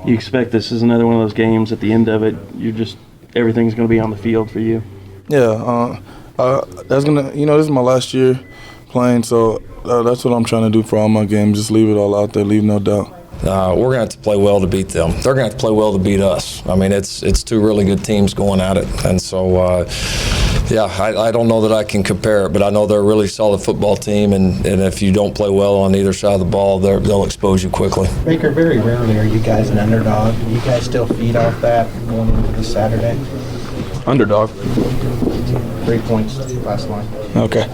You expect this is another one of those games. At the end of it, everything's going to be on the field for you. Yeah, this is my last year playing, so that's what I'm trying to do for all my games. Just leave it all out there, leave no doubt. We're going to have to play well to beat them. They're going to have to play well to beat us. I mean, it's two really good teams going at it. And so, I don't know that I can compare it, but I know they're a really solid football team, and if you don't play well on either side of the ball, they'll expose you quickly. Baker, very rarely are you guys an underdog. Do you guys still feed off that going into this Saturday? Underdog. 3 points last line. Okay.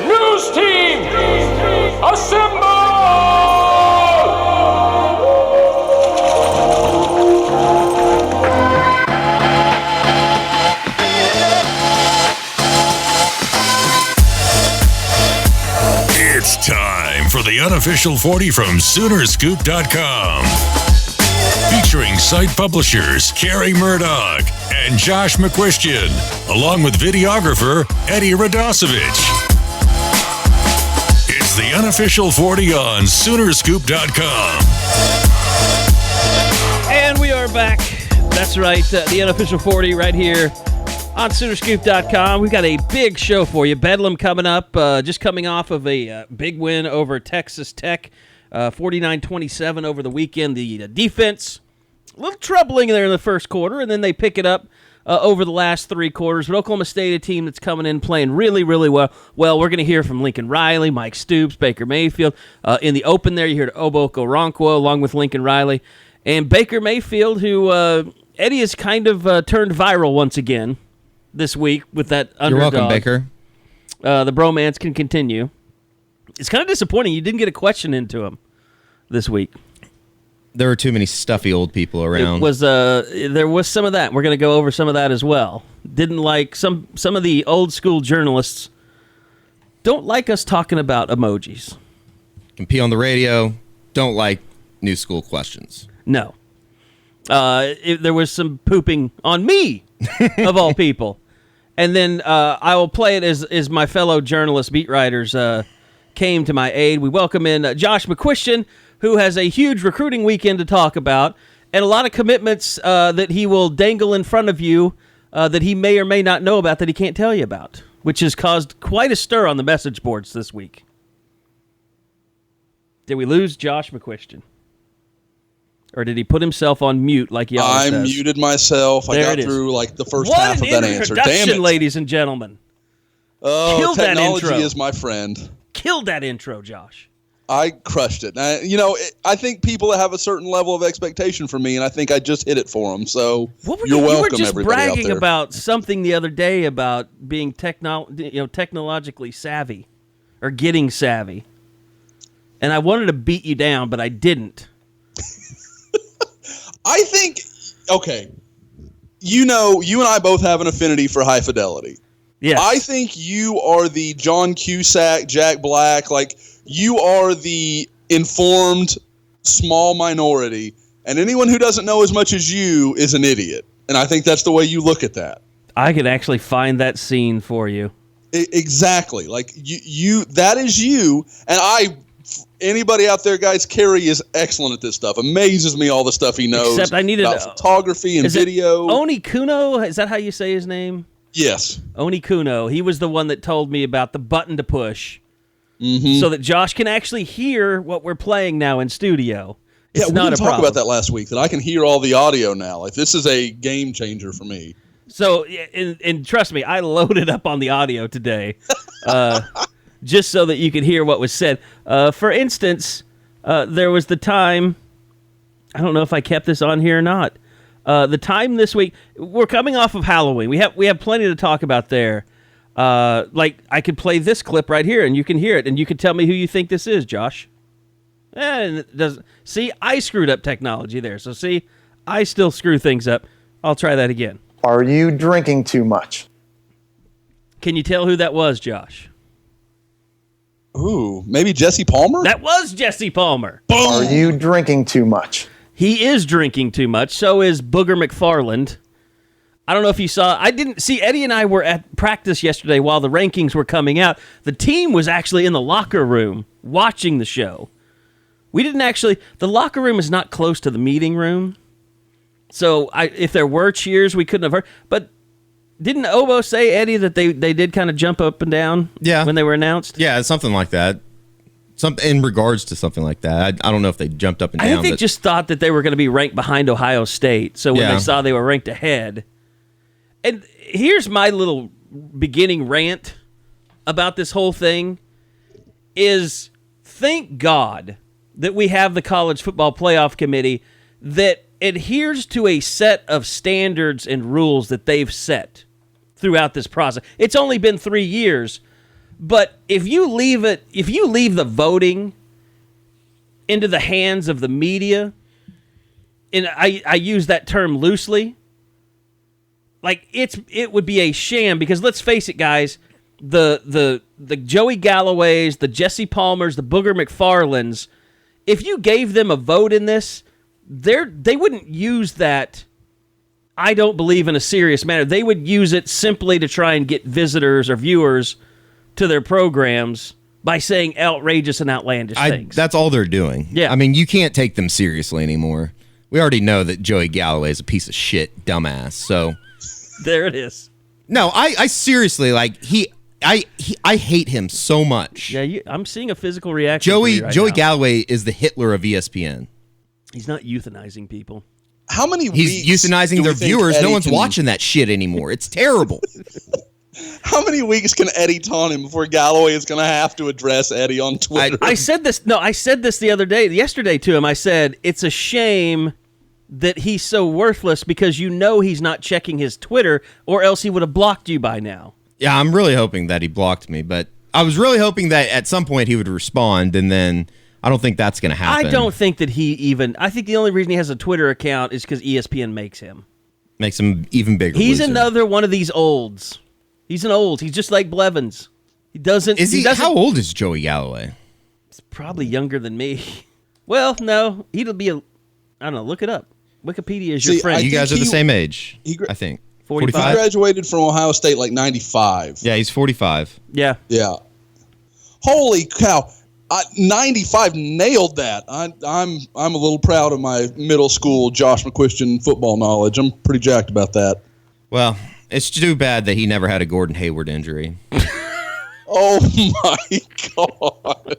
News team, assemble! It's time for the unofficial 40 from Soonerscoop.com. Featuring site publishers Carey Murdoch and Josh McCuistion, along with videographer Eddie Radosevich. It's the unofficial 40 on Soonerscoop.com. And we are back. That's right, the unofficial 40 right here on Soonerscoop.com. We've got a big show for you. Bedlam coming up, just coming off of a big win over Texas Tech, 49-27 over the weekend. The defense, a little troubling there in the first quarter, and then they pick it up over the last three quarters. But Oklahoma State, a team that's coming in playing really, really well. Well, we're going to hear from Lincoln Riley, Mike Stoops, Baker Mayfield. In the open there, you heard Obo Okoronkwo along with Lincoln Riley. And Baker Mayfield, who Eddie has kind of turned viral once again this week with that underdog. You're welcome, Baker. The bromance can continue. It's kind of disappointing you didn't get a question into him this week. There were too many stuffy old people around. It was there was some of that. We're going to go over some of that as well. Didn't like some of the old school journalists don't like us talking about emojis. Can pee on the radio. Don't like new school questions. No. There was some pooping on me, of all people. And then I will play it as my fellow journalist beat writers came to my aid. We welcome in Josh McCuistion, who has a huge recruiting weekend to talk about, and a lot of commitments that he will dangle in front of you that he may or may not know about that he can't tell you about, which has caused quite a stir on the message boards this week. Did we lose Josh McCuistion? Or did he put himself on mute like he always I does? muted myself. I got through like the first half of that answer. Damn it, ladies and gentlemen. Oh, Killed that technology intro. is my friend. Killed that intro, Josh. I crushed it. I think people have a certain level of expectation for me, and I think I just hit it for them. So you're welcome, you were just everybody out bragging there. about something the other day about being technologically savvy or getting savvy. And I wanted to beat you down, but I didn't. I think, okay, you and I both have an affinity for high fidelity. Yes. I think you are the John Cusack, Jack Black, like you are the informed small minority, and anyone who doesn't know as much as you is an idiot. And I think that's the way you look at that. I could actually find that scene for you. Exactly. Like you that is you, and anybody out there, guys, Carey is excellent at this stuff. Amazes me all the stuff he knows. Except I needed about photography and video. Oni Kuno, is that how you say his name? Yes. Oni Kuno. He was the one that told me about the button to push so that Josh can actually hear what we're playing now in studio. It's we not didn't a talk problem. about that last week, that I can hear all the audio now. Like, this is a game changer for me. So, and trust me, I loaded up on the audio today just so that you could hear what was said. For instance, there was the time, I don't know if I kept this on here or not, the time this week, we're coming off of Halloween. We have plenty to talk about there. Like, I could play this clip right here, and you can hear it, and you can tell me who you think this is, Josh. And it doesn't. See, I screwed up technology there. So, see, I still screw things up. I'll try that again. Are you drinking too much? Can you tell who that was, Josh? Ooh, maybe Jesse Palmer? That was Jesse Palmer. Boom! Are you drinking too much? He is drinking too much. So is Booger McFarland. I don't know if you saw. I didn't see. Eddie and I were at practice yesterday while the rankings were coming out. The team was actually in the locker room watching the show. We didn't actually. The locker room is not close to the meeting room, so if there were cheers, we couldn't have heard. But didn't Obo say, Eddie, that they did kind of jump up and down? Yeah. When they were announced. Yeah, something like that. In regards to something like that. I don't know if they jumped up and down. I think they just thought that they were going to be ranked behind Ohio State. So when they saw they were ranked ahead. And here's my little beginning rant about this whole thing is thank God that we have the College Football Playoff Committee that adheres to a set of standards and rules that they've set throughout this process. It's only been 3 years, but if you leave the voting into the hands of the media, and I use that term loosely, like it would be a sham because let's face it, guys, the Joey Galloways, the Jesse Palmers, the Booger McFarlands, if you gave them a vote in this, they wouldn't use that, I don't believe, in a serious manner. They would use it simply to try and get visitors or viewers to their programs by saying outrageous and outlandish things. That's all they're doing. Yeah. I mean, you can't take them seriously anymore. We already know that Joey Galloway is a piece of shit dumbass, so... There it is. No, I seriously, like, I hate him so much. Yeah, I'm seeing a physical reaction. Joey now. Galloway is the Hitler of ESPN. He's not euthanizing people. How many He's weeks euthanizing do we their think viewers. Eddie No one's can- watching that shit anymore. It's terrible. How many weeks can Eddie taunt him before Galloway is going to have to address Eddie on Twitter? I said this the yesterday to him. I said, it's a shame that he's so worthless because he's not checking his Twitter or else he would have blocked you by now. Yeah, I'm really hoping that he blocked me, but I was really hoping that at some point he would respond, and then I don't think that's going to happen. I don't think that I think the only reason he has a Twitter account is because ESPN makes him. Makes him even bigger. He's loser. another one of these olds. He's an old. He's just like Blevins. He doesn't. Is he? How old is Joey Galloway? He's probably younger than me. Well, no, he'll be I don't know. Look it up. Wikipedia is your friend. You guys are the same age. I think. 45? He graduated from Ohio State like 95. Yeah, he's 45. Yeah. Yeah. Holy cow. 95 nailed that. I'm a little proud of my middle school Josh McCuistion football knowledge. I'm pretty jacked about that. Well, it's too bad that he never had a Gordon Hayward injury. Oh my God.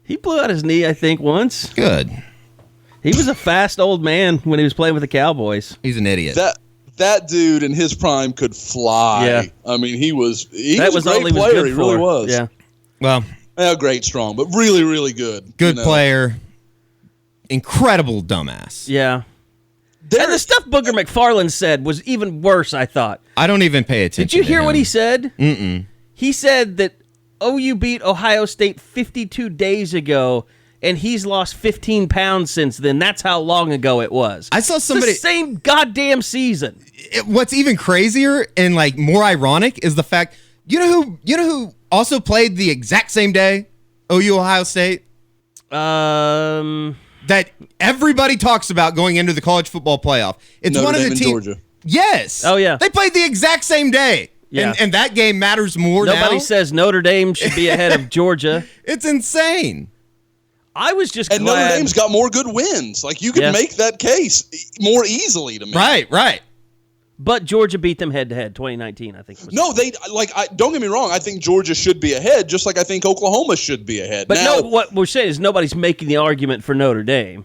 He blew out his knee, I think, once. Good. He was a fast old man when he was playing with the Cowboys. He's an idiot. That dude in his prime could fly. Yeah. I mean, he was a all great he was player. good He really for. was. Yeah. Well, great, strong, but really, really good. good player. Incredible dumbass. Yeah. And the stuff Booger McFarland said was even worse, I thought. I don't even pay attention. Did you hear to what him. he said? Mm-mm. He said that OU beat Ohio State 52 days ago, and he's lost 15 pounds since then. That's how long ago it was. I saw somebody... It's the same goddamn season. What's even crazier and like more ironic is the fact, you know who also played the exact same day? OU Ohio State? That everybody talks about going into the college football playoff. It's Notre one of Dame the and teams. Georgia. Yes. Oh, yeah. They played the exact same day. Yeah. And that game matters more Nobody now. says Notre Dame should be ahead of Georgia. It's insane. I was just And glad. Notre Dame's got more good wins. Like, you can make that case more easily to me. Right. But Georgia beat them head-to-head, 2019, I think. No, don't get me wrong. I think Georgia should be ahead, just like I think Oklahoma should be ahead. But now, what we're saying is nobody's making the argument for Notre Dame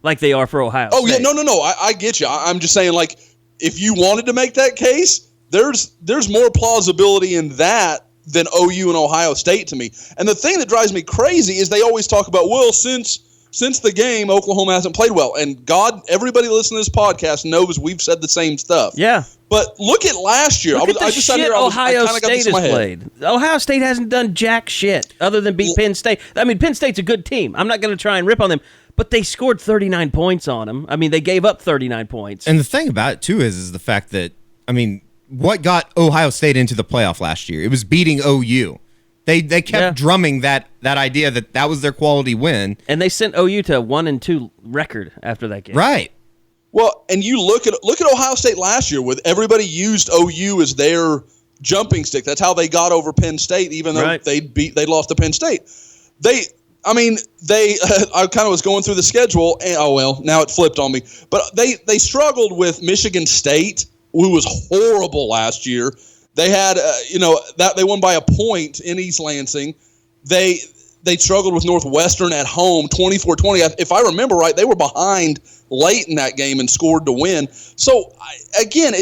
like they are for Ohio Oh, State. yeah, no. I get you. I'm just saying, like, if you wanted to make that case, there's more plausibility in that than OU and Ohio State to me. And the thing that drives me crazy is they always talk about, well, since the game, Oklahoma hasn't played well. And God, everybody listening to this podcast knows we've said the same stuff. Yeah. But look at last year. Look at the shit Ohio State has played. Ohio State hasn't done jack shit other than beat Penn State. I mean, Penn State's a good team. I'm not going to try and rip on them. But they scored 39 points on them. I mean, they gave up 39 points. And the thing about it, too, is the fact that, I mean, what got Ohio State into the playoff last year? It was beating OU. They kept drumming that idea that was their quality win. And they sent OU to a 1-2 record after that game. Right. Well, and you look at Ohio State last year, with everybody used OU as their jumping stick. That's how they got over Penn State, even though they lost to Penn State. I kind of was going through the schedule, and now it flipped on me. But they struggled with Michigan State, who was horrible last year. They had that they won by a point in East Lansing. They struggled with Northwestern at home, 24-20. If I remember right, they were behind late in that game and scored to win. So again,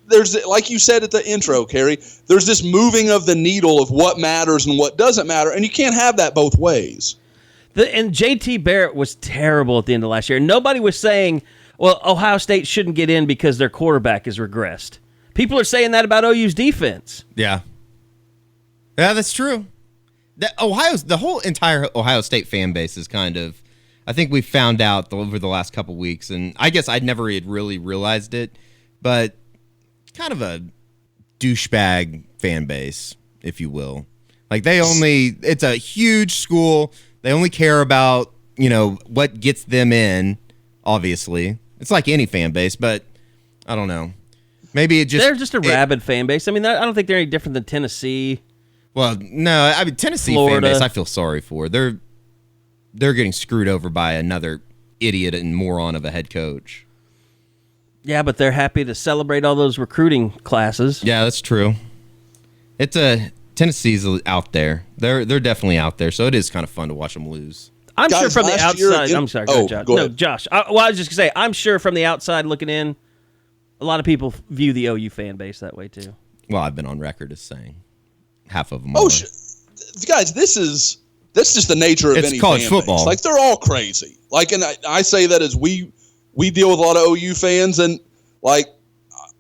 there's, like you said at the intro, Carey, there's this moving of the needle of what matters and what doesn't matter, and you can't have that both ways. And JT Barrett was terrible at the end of last year. Nobody was saying, well, Ohio State shouldn't get in because their quarterback has regressed. People are saying that about OU's defense. Yeah. Yeah, that's true. The whole entire Ohio State fan base is kind of, I think we found out over the last couple weeks, and I guess I'd never had really realized it, but kind of a douchebag fan base, if you will. Like it's a huge school. They only care about, what gets them in, obviously. It's like any fan base, but I don't know. Maybe they're just a rabid fan base. I mean, I don't think they're any different than Tennessee. Well, no, I mean, Tennessee Florida. fan base I feel sorry for. They're getting screwed over by another idiot and moron of a head coach. Yeah, but they're happy to celebrate all those recruiting classes. Yeah, that's true. Tennessee's out there. They're definitely out there, so it is kind of fun to watch them lose. I'm sure from the outside. I'm sorry, Josh. Go ahead. No, Josh. I was just gonna say, I'm sure from the outside looking in, a lot of people view the OU fan base that way too. Well, I've been on record as saying half of them. Guys, this is just the nature of any college fan football. base. Like, they're all crazy. Like, and I say that as we deal with a lot of OU fans, and like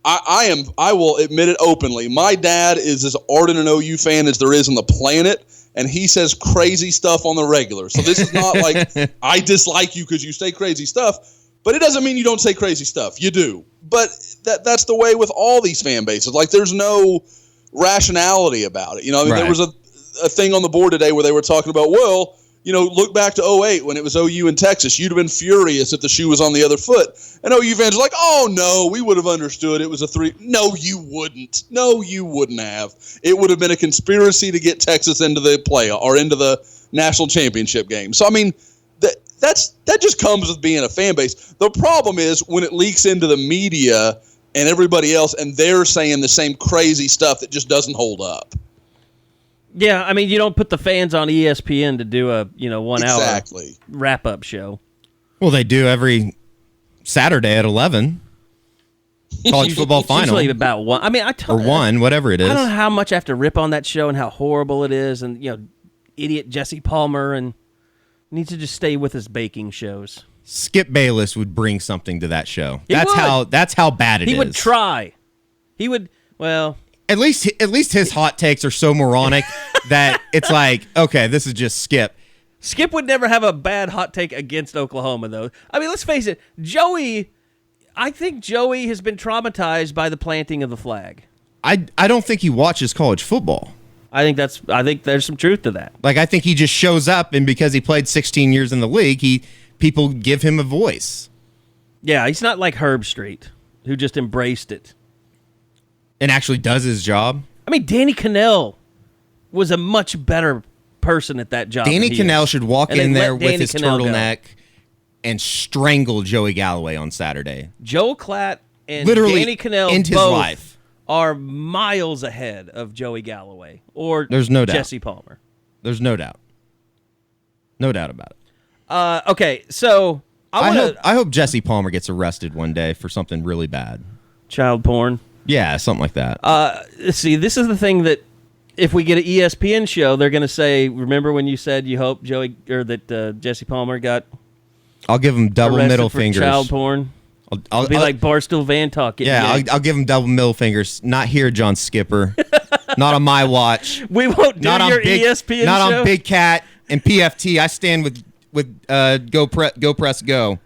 I will admit it openly. My dad is as ardent an OU fan as there is on the planet, and he says crazy stuff on the regular. So this is not like I dislike you because you say crazy stuff, but it doesn't mean you don't say crazy stuff. You do. But that's the way with all these fan bases. Like, there's no rationality about it. Right. There was a thing on the board today where they were talking about, well, look back to 2008 when it was OU in Texas. You'd have been furious if the shoe was on the other foot. And OU fans are like, oh, no, we would have understood it was a 3. No, you wouldn't. No, you wouldn't have. It would have been a conspiracy to get Texas into the playoff or into the national championship game. So, I mean, that just comes with being a fan base. The problem is when it leaks into the media and everybody else, and they're saying the same crazy stuff that just doesn't hold up. Yeah, I mean, you don't put the fans on ESPN to do a 1 hour wrap-up show. Well, they do every Saturday at 11. College football final. Usually about 1. I mean, or 1, whatever it is. I don't know how much I have to rip on that show and how horrible it is, and idiot Jesse Palmer, and needs to just stay with his baking shows. Skip Bayless would bring something to that show. That's how bad it is. He would try. He would. Well. At least his hot takes are so moronic that it's like, okay, this is just Skip. Skip would never have a bad hot take against Oklahoma, though. I mean, let's face it, I think Joey has been traumatized by the planting of the flag. I don't think he watches college football. I think there's some truth to that. Like, I think he just shows up, and because he played 16 years in the league, people give him a voice. Yeah, he's not like Herb Street, who just embraced it. And actually does his job. I mean, Danny Cannell was a much better person at that job. Danny Cannell should walk in there with his turtleneck and strangle Joey Galloway on Saturday. Joe Klatt and literally Danny Cannell end his both life. Are miles ahead of Joey Galloway or There's no doubt. Jesse Palmer. There's no doubt. No doubt about it. Okay, so I hope Jesse Palmer gets arrested one day for something really bad. Child porn. Yeah, something like that. See, this is the thing that if we get an ESPN show, they're going to say, remember when you said you hope Jesse Palmer got I'll give him double middle for fingers. Child porn. I'll be like Barstool Van Talk. Yeah, I'll give him double middle fingers. Not here, John Skipper. Not on my watch. We won't do your ESPN show. Not on Big Cat and PFT. I stand with Go Press Go.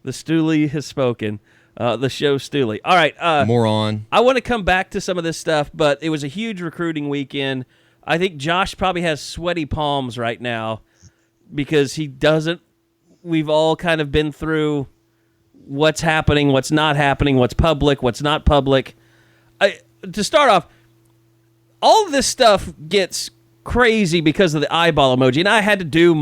The Stooley has spoken. The show Stooley. All right. Moron. I want to come back to some of this stuff, but it was a huge recruiting weekend. I think Josh probably has sweaty palms right now because he doesn't. We've all kind of been through what's happening, what's not happening, what's public, what's not public. To start off, all of this stuff gets crazy because of the eyeball emoji, and I had to do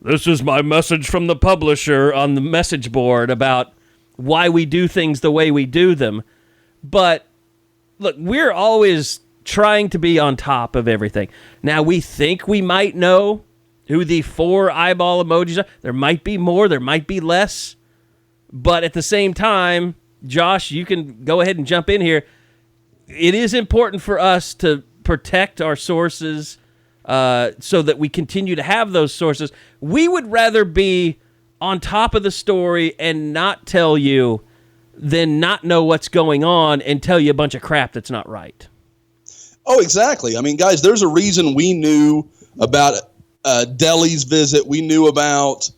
this is my message from the publisher on the message board about why we do things the way we do them. But look, we're always trying to be on top of everything. Now, we think we might know who the 4 eyeball emojis are. There might be more, there might be less. But at the same time, Josh, you can go ahead and jump in here. It is important for us to protect our sources so that we continue to have those sources. We would rather be on top of the story and not tell you than not know what's going on and tell you a bunch of crap that's not right. Oh, exactly. I mean, guys, there's a reason we knew about Delhi's visit. We knew about,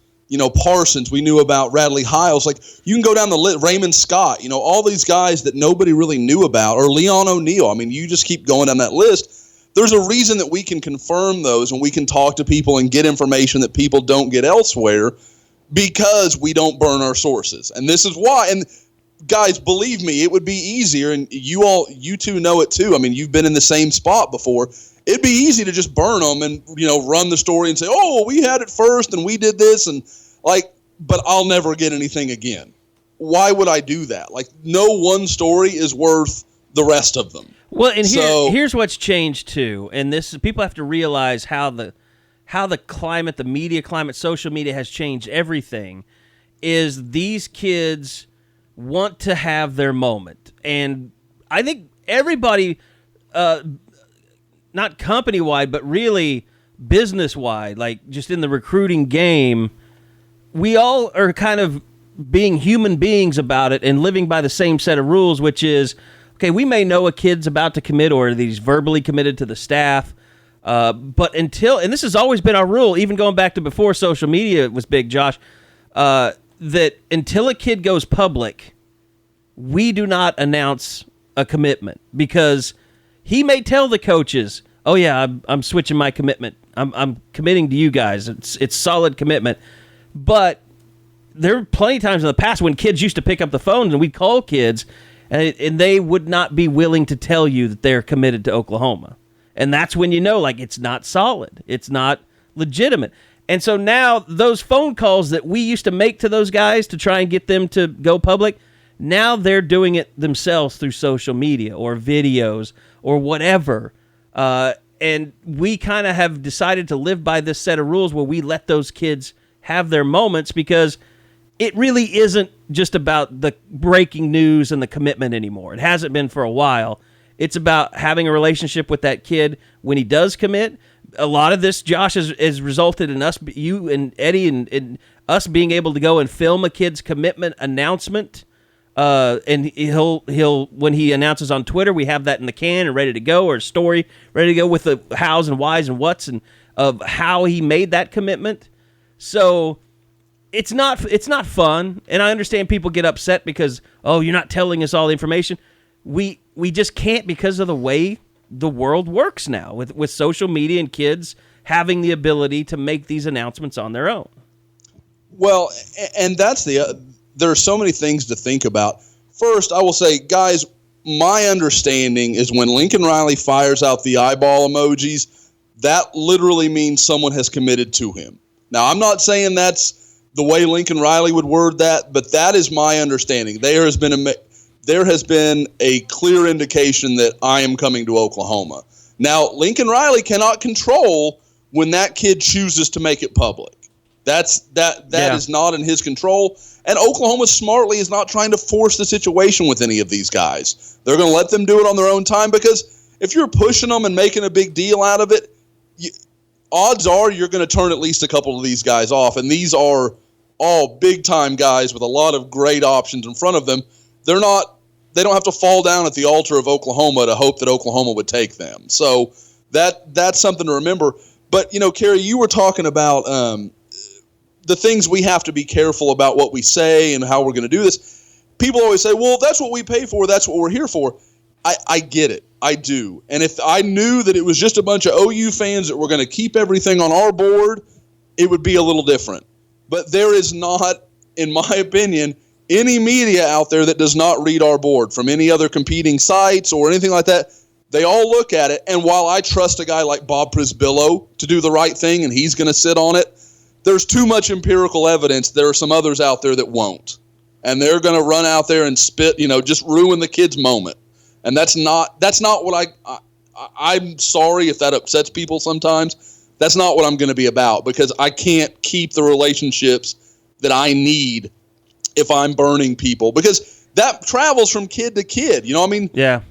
Parsons. We knew about Radley Hiles. Like, you can go down the list, Raymond Scott, all these guys that nobody really knew about, or Leon O'Neal. I mean, you just keep going down that list. There's a reason that we can confirm those and we can talk to people and get information that people don't get elsewhere because we don't burn our sources. And this is why. And guys, believe me, it would be easier, and you two know it too. I mean, you've been in the same spot before. It'd be easy to just burn them and, run the story and say, oh, well, we had it first and we did this, and but I'll never get anything again. Why would I do that? Like, no one story is worth the rest of them. Well, and here's what's changed too, and this people have to realize how the climate, the media climate, social media has changed everything. Is these kids want to have their moment, and I think everybody, not company wide, but really business wide, like just in the recruiting game, we all are kind of being human beings about it and living by the same set of rules, which is, okay, we may know a kid's about to commit or that he's verbally committed to the staff, but and this has always been our rule, even going back to before social media was big, Josh, that until a kid goes public, we do not announce a commitment, because he may tell the coaches, oh yeah, I'm switching my commitment. I'm committing to you guys. It's solid commitment. But there were plenty of times in the past when kids used to pick up the phone and we'd call kids and they would not be willing to tell you that they're committed to Oklahoma. And that's when you know, like, it's not solid. It's not legitimate. And so now those phone calls that we used to make to those guys to try and get them to go public, now they're doing it themselves through social media or videos or whatever. And we kind of have decided to live by this set of rules where we let those kids have their moments, because it really isn't just about the breaking news and the commitment anymore. It hasn't been for a while. It's about having a relationship with that kid when he does commit. A lot of this, Josh, has resulted in us, you and Eddie, and us being able to go and film a kid's commitment announcement. And he'll when he announces on Twitter, we have that in the can and ready to go, or a story ready to go with the hows and whys and whats and of how he made that commitment. So it's not fun, and I understand people get upset because, oh, you're not telling us all the information. We just can't, because of the way the world works now with social media and kids having the ability to make these announcements on their own. Well, and that's there are so many things to think about. First, I will say, guys, my understanding is when Lincoln Riley fires out the eyeball emojis, that literally means someone has committed to him. Now, I'm not saying that's the way Lincoln Riley would word that, but that is my understanding. There has been a clear indication that I am coming to Oklahoma. Now, Lincoln Riley cannot control when that kid chooses to make it public. That is not in his control. And Oklahoma smartly is not trying to force the situation with any of these guys. They're going to let them do it on their own time, because if you're pushing them and making a big deal out of it, odds are you're going to turn at least a couple of these guys off. And these are all big-time guys with a lot of great options in front of them. They don't have to fall down at the altar of Oklahoma to hope that Oklahoma would take them. So that's something to remember. But, Carey, you were talking about the things we have to be careful about what we say and how we're going to do this. People always say, well, that's what we pay for. That's what we're here for. I get it. I do. And if I knew that it was just a bunch of OU fans that were going to keep everything on our board, it would be a little different. But there is not in my opinion, any media out there that does not read our board from any other competing sites or anything like that, they all look at it. And while I trust a guy like Bob Prisbillo to do the right thing and he's going to sit on it, there's too much empirical evidence. There are some others out there that won't. And they're going to run out there and spit, just ruin the kid's moment. And that's not what I'm sorry if that upsets people sometimes. That's not what I'm going to be about, because I can't keep the relationships that I need if I'm burning people, because that travels from kid to kid. Yeah.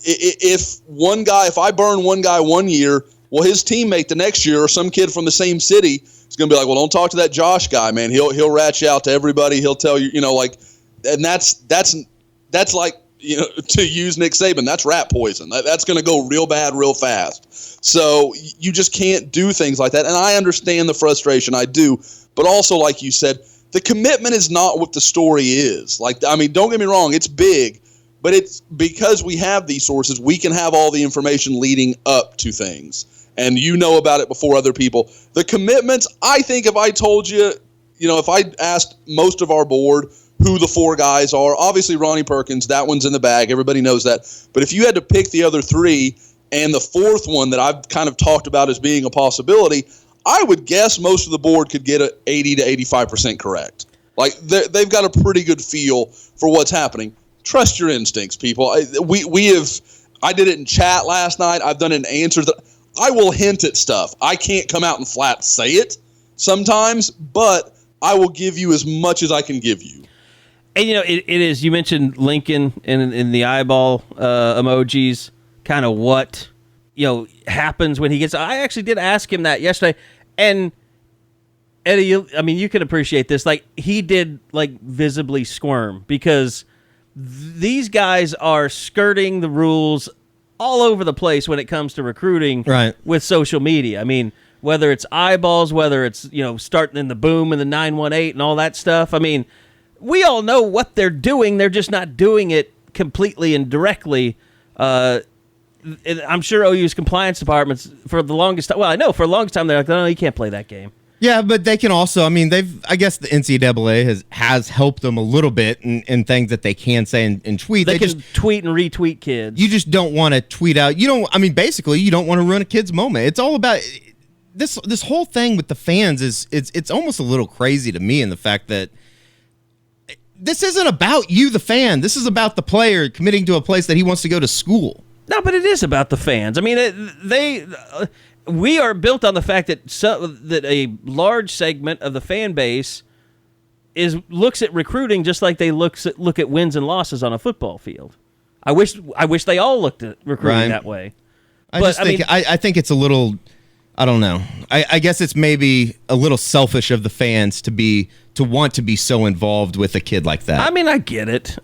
If I burn one guy one year, well, his teammate the next year or some kid from the same city is going to be like, well, don't talk to that Josh guy, man. He'll rat you out to everybody. He'll tell you, and that's like, to use Nick Saban, that's rat poison. That's going to go real bad real fast. So you just can't do things like that. And I understand the frustration. I do. But also, like you said, the commitment is not what the story is. Don't get me wrong. It's big. But it's because we have these sources, we can have all the information leading up to things. And you know about it before other people. The commitments, I think if I told you, if I asked most of our board who the 4 guys are, obviously Ronnie Perkins, that one's in the bag. Everybody knows that. But if you had to pick the other 3 and the 4th one that I've kind of talked about as being a possibility, I would guess most of the board could get 80 to 85% correct. They've got a pretty good feel for what's happening. Trust your instincts, people. I did it in chat last night. I've done it in answers. I will hint at stuff. I can't come out and flat say it sometimes, but I will give you as much as I can give you. And, it is, you mentioned Lincoln in the eyeball emojis, kind of what, happens when he gets, I actually did ask him that yesterday. And Eddie, you can appreciate this. He did visibly squirm, because these guys are skirting the rules all over the place when it comes to recruiting, right, with social media. Whether it's eyeballs, whether it's, starting in the boom and the 918 and all that stuff. We all know what they're doing. They're just not doing it completely and directly. I'm sure OU's compliance departments for the longest time. Well, I know for the longest time they're like, no, you can't play that game. Yeah, but they can also, I guess the NCAA has helped them a little bit in things that they can say and tweet. They can just tweet and retweet kids. You just don't want to tweet out. Basically, you don't want to ruin a kid's moment. It's all about this whole thing with the fans it's almost a little crazy to me, in the fact that this isn't about you, the fan. This is about the player committing to a place that he wants to go to school. No, but it is about the fans. We are built on the fact that that a large segment of the fan base looks at recruiting just like they look at wins and losses on a football field. I wish they all looked at recruiting that way. I think it's a little, I don't know. I guess it's maybe a little selfish of the fans to want to be so involved with a kid like that. I get it.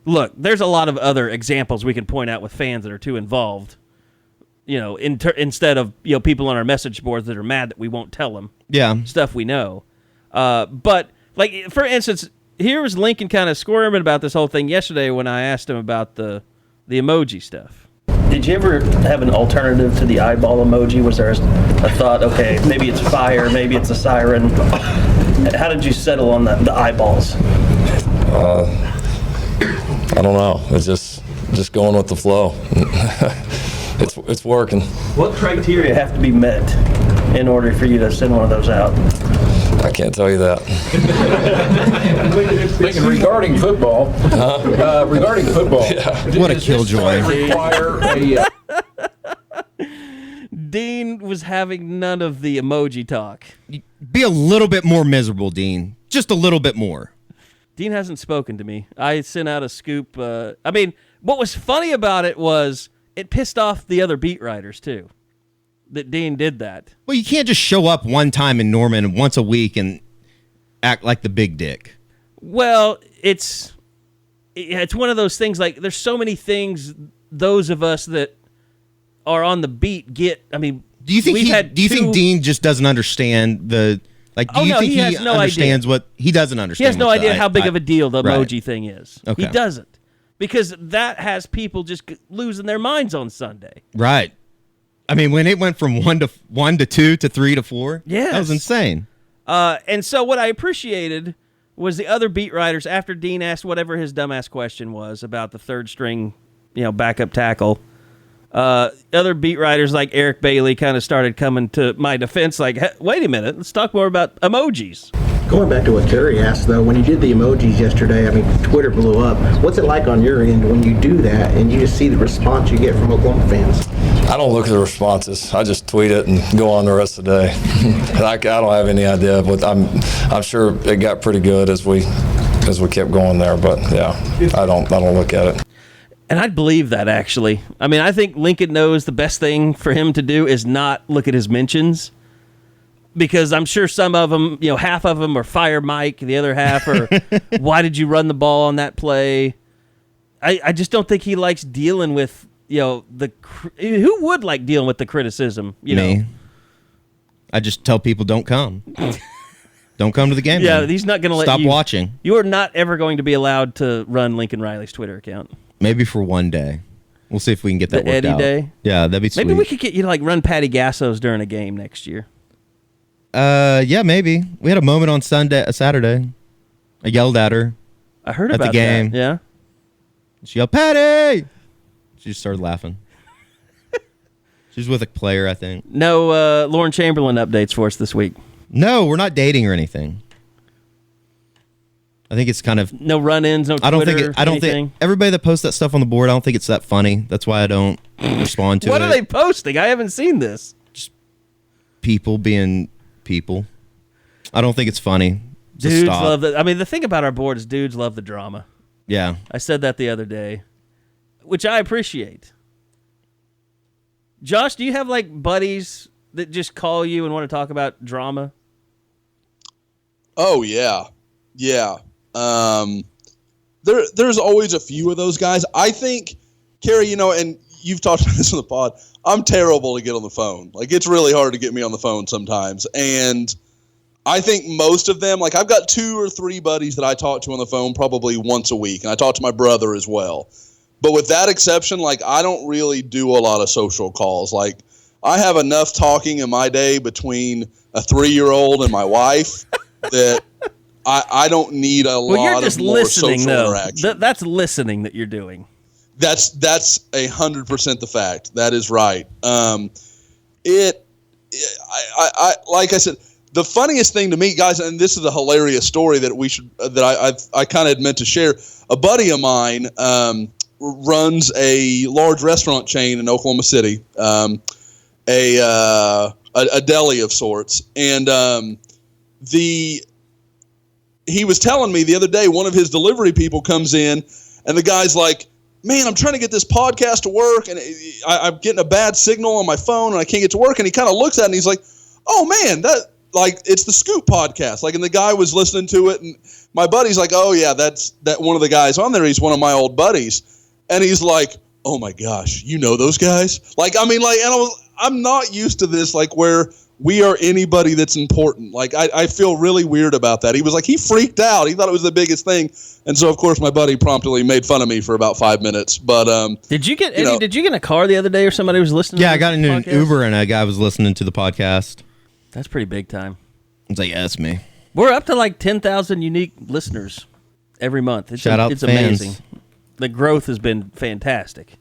Look, there's a lot of other examples we can point out with fans that are too involved. Instead of people on our message boards that are mad that we won't tell them. Yeah, stuff we know. But for instance, here was Lincoln kind of squirming about this whole thing yesterday when I asked him about the emoji stuff. Did you ever have an alternative to the eyeball emoji? Was there a thought, okay, maybe it's fire, maybe it's a siren? How did you settle on the eyeballs? I don't know. It's just going with the flow. It's working. What criteria have to be met in order for you to send one of those out? I can't tell you that. Regarding football, yeah. What a killjoy. Dean was having none of the emoji talk. Be a little bit more miserable, Dean. Just a little bit more. Dean hasn't spoken to me. I sent out a scoop. What was funny about it was it pissed off the other beat writers, too, that Dean did that. Well, you can't just show up one time in Norman once a week and act like the big dick. Well, it's one of those things, there's so many things those of us that are on the beat get. Do you think think Dean just doesn't understand the... Do you think he understands what... He doesn't understand. He has no idea how big of a deal the emoji thing is. Okay. He doesn't. Because that has people just losing their minds on Sunday. Right. When it went from 1 to 2 to 3 to 4, yes. That was insane. And so what I appreciated was the other beat writers, after Dean asked whatever his dumbass question was about the third string, backup tackle, other beat writers like Eric Bailey kind of started coming to my defense like, hey, wait a minute, let's talk more about emojis. Going back to what Carey asked, though, when you did the emojis yesterday, I mean, Twitter blew up. What's it like on your end when you do that and you just see the response you get from Oklahoma fans? I don't look at the responses. I just tweet it and go on the rest of the day. I don't have any idea, but I'm sure it got pretty good as we kept going there. But yeah, I don't look at it. And I'd believe that, actually. I mean, I think Lincoln knows the best thing for him to do is not look at his mentions, because I'm sure some of them, half of them are fire Mike, the other half are why did you run the ball on that play? I just don't think he likes dealing with, who would like dealing with the criticism, Me. I just tell people don't come. Don't come to the game. Yeah, man. he's not going to let Stop you. watching. You are not ever going to be allowed to run Lincoln Riley's Twitter account. Maybe for one day. We'll see if we can get that The worked Eddie out. Day? Yeah, that'd be sweet. Maybe we could get you to run Patty Gassos during a game next year. Yeah, maybe. We had a moment on Saturday. I yelled at her. I heard at about the game. that. Yeah. She yelled, Patty! She just started laughing. She's with a player, I think. No Lauren Chamberlain updates for us this week. No, we're not dating or anything. I think it's kind of no run-ins, no Twitter, I don't anything. think everybody that posts that stuff on the board, I don't think it's that funny. That's why I don't respond to it. What are they posting? I haven't seen this. Just people being people. I don't think it's funny. Just Dudes stop. love that. I mean, the thing about our board is dudes love the drama. Yeah. I said that the other day, which I appreciate. Josh, do you have buddies that just call you and want to talk about drama? Oh yeah. Yeah. There's always a few of those guys. I think, Carey, and you've talked about this on the pod, I'm terrible to get on the phone. It's really hard to get me on the phone sometimes. And I think most of them, I've got 2 or 3 buddies that I talk to on the phone probably once a week. And I talk to my brother as well. But with that exception, I don't really do a lot of social calls. I have enough talking in my day between a 3-year-old and my wife that I don't need a lot of more social interaction. That's listening that you're doing. That's 100% the fact. That is right. Like I said, the funniest thing to me, guys, and this is a hilarious story that I kind of meant to share. A buddy of mine runs a large restaurant chain in Oklahoma City, a deli of sorts, and he was telling me the other day, one of his delivery people comes in, and the guy's like, man, I'm trying to get this podcast to work, and I'm getting a bad signal on my phone, and I can't get to work. And he kind of looks at it, and he's like, oh, man, it's the Scoop podcast. And the guy was listening to it, and my buddy's like, oh, yeah, that's one of the guys on there. He's one of my old buddies. And he's like, oh, my gosh, you know those guys? I'm not used to this, where we are anybody that's important. I feel really weird about that. He was he freaked out. He thought it was the biggest thing. And so, of course, my buddy promptly made fun of me for about 5 minutes. But did you get in a car the other day or somebody was listening? Yeah, I got into an Uber and a guy was listening to the podcast. That's pretty big time. It's yeah, that's me. We're up to 10,000 unique listeners every month. It's amazing. The growth has been fantastic.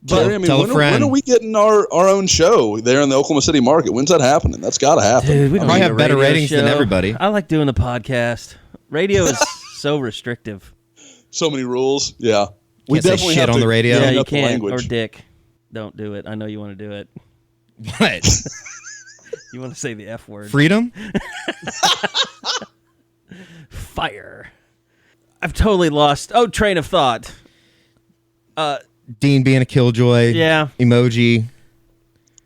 But tell a friend. When are we getting our own show there in the Oklahoma City market? When's that happening? That's got to happen. Dude, we don't I need have a better radio ratings than show. everybody. I like doing the podcast. Radio is so restrictive. So many rules. Yeah. We definitely shit on the radio. Yeah, clean you up the can't. language. Or dick. Don't do it. I know you want to do it. What? You want to say the F word. Freedom? Fire. I've totally lost. train of thought. Dean being a killjoy. Yeah. Emoji.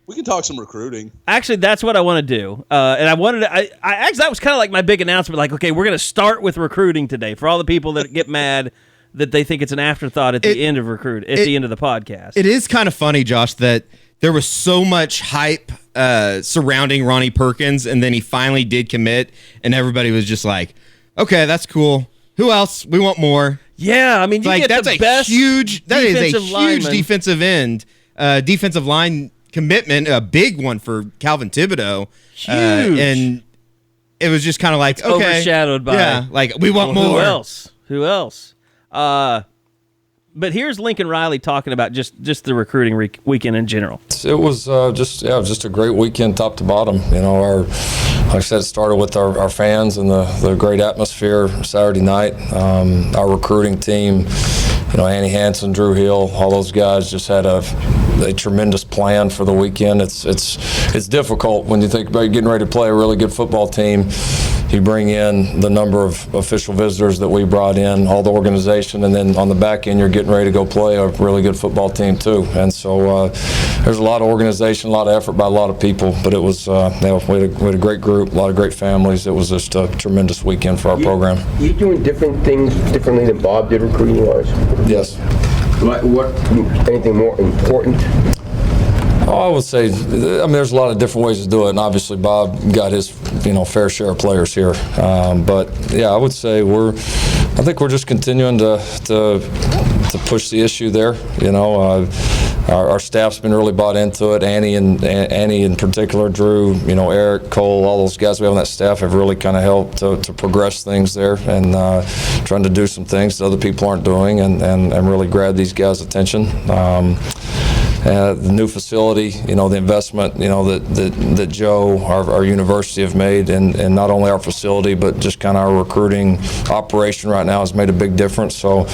We can talk some recruiting. Actually, that's what I want to do. And I wanted to, I actually, that was kind of my big announcement. Okay, we're going to start with recruiting today for all the people that get mad that they think it's an afterthought at the end of the end of the podcast. It is kind of funny, Josh, that there was so much hype surrounding Ronnie Perkins, and then he finally did commit, and everybody was just like, okay, that's cool. Who else? We want more. Yeah, I mean, you get the best that is a huge lineman. defensive line commitment, a big one for Calvin Thibodeau. Huge. And it was just kind of like, okay. Overshadowed by. Yeah, like, we want more. Who else? But here's Lincoln Riley talking about just the recruiting weekend in general. It was just a great weekend, top to bottom. You know, like I said, it started with our fans and the great atmosphere Saturday night. Our recruiting team, you know, Annie Hansen, Drew Hill, all those guys just had a tremendous plan for the weekend. It's difficult when you think about getting ready to play a really good football team. You bring in the number of official visitors that we brought in, all the organization, and then on the back end, you're getting ready to go play a really good football team too. And so there's a lot of organization, a lot of effort by a lot of people, but it was we had a great group, a lot of great families. It was just a tremendous weekend for our program. You doing different things differently than Bob did recruiting-wise? Yes. What? Anything more important? Oh, I would say, there's a lot of different ways to do it, and obviously Bob got his, fair share of players here. But yeah, I would say I think we're just continuing to push the issue there. Our staff's been really bought into it. Annie in particular, Drew, Eric, Cole, all those guys we have on that staff have really kind of helped to progress things there and trying to do some things that other people aren't doing and really grab these guys' attention. The new facility, the investment, that Joe, our university have made, and not only our facility, but just kind of our recruiting operation right now has made a big difference. So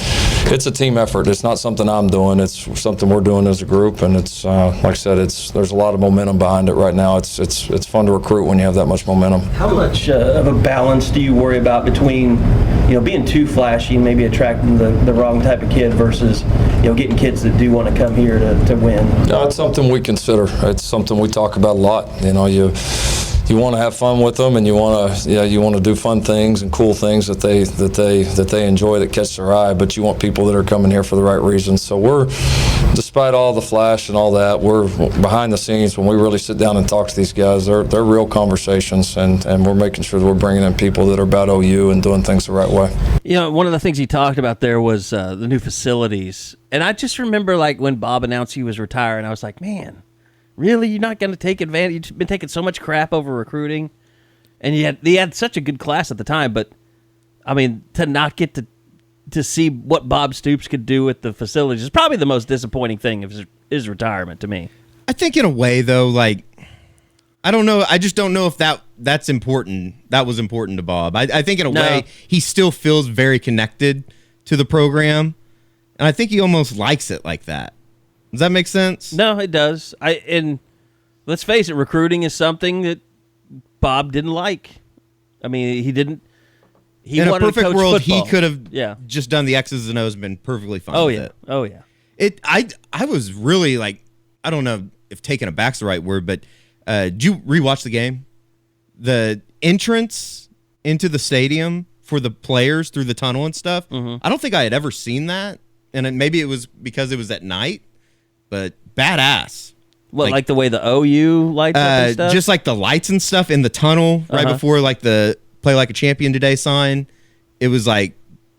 it's a team effort. It's not something I'm doing. It's something we're doing as a group, and it's like I said, there's a lot of momentum behind it right now. It's fun to recruit when you have that much momentum. How much of a balance do you worry about between being too flashy and maybe attracting the wrong type of kid versus getting kids that do want to come here to win? No, it's something we consider. It's something we talk about a lot. You want to have fun with them, and you want to do fun things and cool things that they enjoy, that catch their eye. But you want people that are coming here for the right reasons. So despite all the flash and all that, we're behind the scenes. When we really sit down and talk to these guys, they're real conversations, and we're making sure that we're bringing in people that are about OU and doing things the right way. One of the things he talked about there was the new facilities, and I just remember when Bob announced he was retiring, I was like, man. Really? You're not going to take advantage? You've been taking so much crap over recruiting, and they had such a good class at the time, but, to not get to see what Bob Stoops could do with the facilities is probably the most disappointing thing of his retirement to me. I think in a way, though, I don't know. I just don't know if that's important. That was important to Bob. I think in a way, he still feels very connected to the program, and I think he almost likes it like that. Does that make sense? No, it does. And let's face it, recruiting is something that Bob didn't like. He didn't. In a perfect world, football. He could have just done the X's and O's and been perfectly fine with it. Oh yeah. I was really I don't know if taken aback's the right word, but did you rewatch the game? The entrance into the stadium for the players through the tunnel and stuff. Mm-hmm. I don't think I had ever seen that, and maybe it was because it was at night. But badass. What, like the way the OU lights up and stuff? Just like the lights and stuff in the tunnel right before the Play Like a Champion Today sign. It was I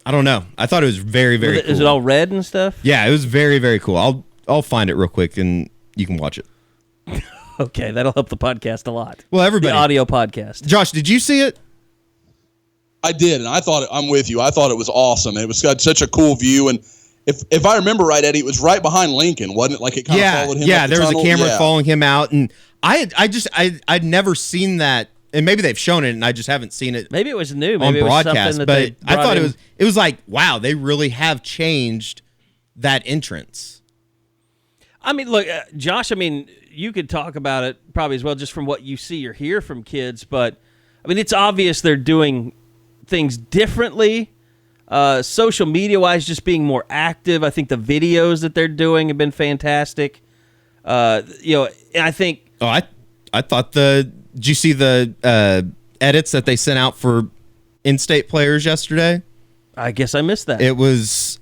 don't know. I thought it was very, very cool. Is it all red and stuff? Yeah, it was very, very cool. I'll find it real quick and you can watch it. Okay, that'll help the podcast a lot. Well, everybody. The audio podcast. Josh, did you see it? I did, and I'm with you. I thought it was awesome. It was got such a cool view, and if I remember right, Eddie, it was right behind Lincoln, wasn't it? It kind of followed him. Yeah, there was a camera following him out, and I'd never seen that, and maybe they've shown it, and I just haven't seen it. Maybe it was new, maybe on broadcast, it was something that but I thought it was like, wow, they really have changed that entrance. Look, Josh. You could talk about it probably as well, just from what you see or hear from kids, but it's obvious they're doing things differently. Social media-wise, just being more active. I think the videos that they're doing have been fantastic. And I think. Oh, I thought did you see the edits that they sent out for in-state players yesterday? I guess I missed that. It was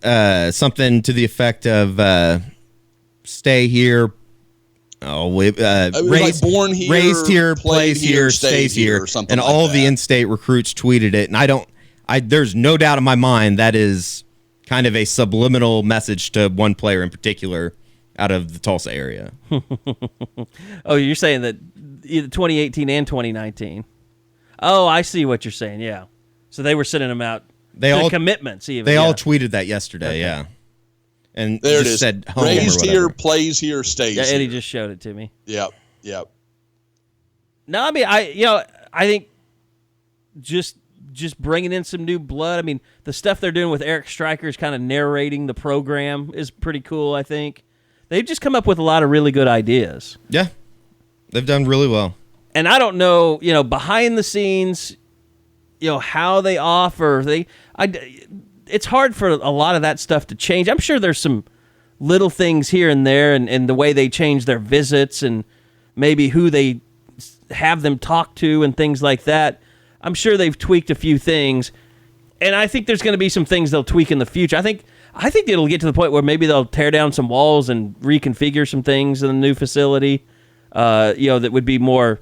something to the effect of stay here. Born here, raised here, plays here, stays here, or something. And all the in-state recruits tweeted it, and there's no doubt in my mind that is kind of a subliminal message to one player in particular out of the Tulsa area. Oh, you're saying that either 2018 and 2019. Oh, I see what you're saying. Yeah. So they were sending them out. Commitments. Even. They all tweeted that yesterday. Yeah. And there it just is. Said home raised or here, plays here, stays here. Eddie here. just showed it to me. Yep. No, I mean, I think just bringing in some new blood. I mean, the stuff they're doing with Eric Stryker's kind of narrating the program is pretty cool, I think. They've just come up with a lot of really good ideas. Yeah. They've done really well. And I don't know, behind the scenes, how they offer. It's hard for a lot of that stuff to change. I'm sure there's some little things here and there, and the way they change their visits and maybe who they have them talk to and things like that. I'm sure they've tweaked a few things, and I think there's going to be some things they'll tweak in the future. I think it'll get to the point where maybe they'll tear down some walls and reconfigure some things in the new facility, that would be more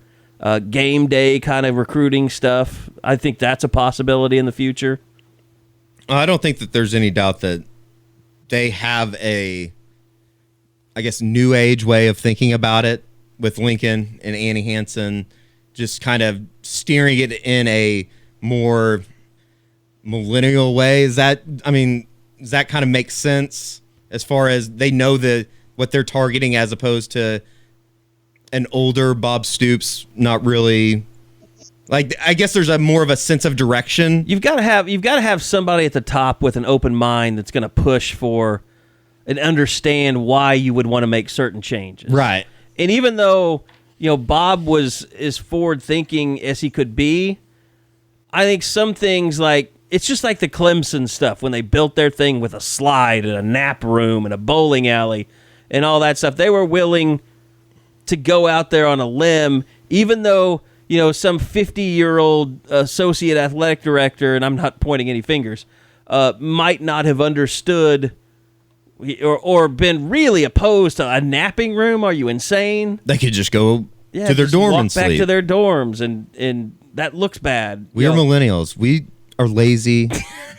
game day kind of recruiting stuff. I think that's a possibility in the future. I don't think that there's any doubt that they have a, new age way of thinking about it with Lincoln and Annie Hansen, just kind of steering it in a more millennial way. Does that kind of make sense as far as they know what they're targeting as opposed to an older Bob Stoops? Not really. Like, I guess there's more of a sense of direction. You've got to have somebody at the top with an open mind that's going to push for and understand why you would want to make certain changes. Right. And even though, Bob was as forward thinking as he could be, I think some things it's just like the Clemson stuff when they built their thing with a slide and a nap room and a bowling alley and all that stuff. They were willing to go out there on a limb, even though, some 50-year-old associate athletic director, and I'm not pointing any fingers, might not have understood or been really opposed to a napping room. Are you insane? They could just go to their dorm and sleep. Back to their dorms, and that looks bad. We are millennials. We are lazy.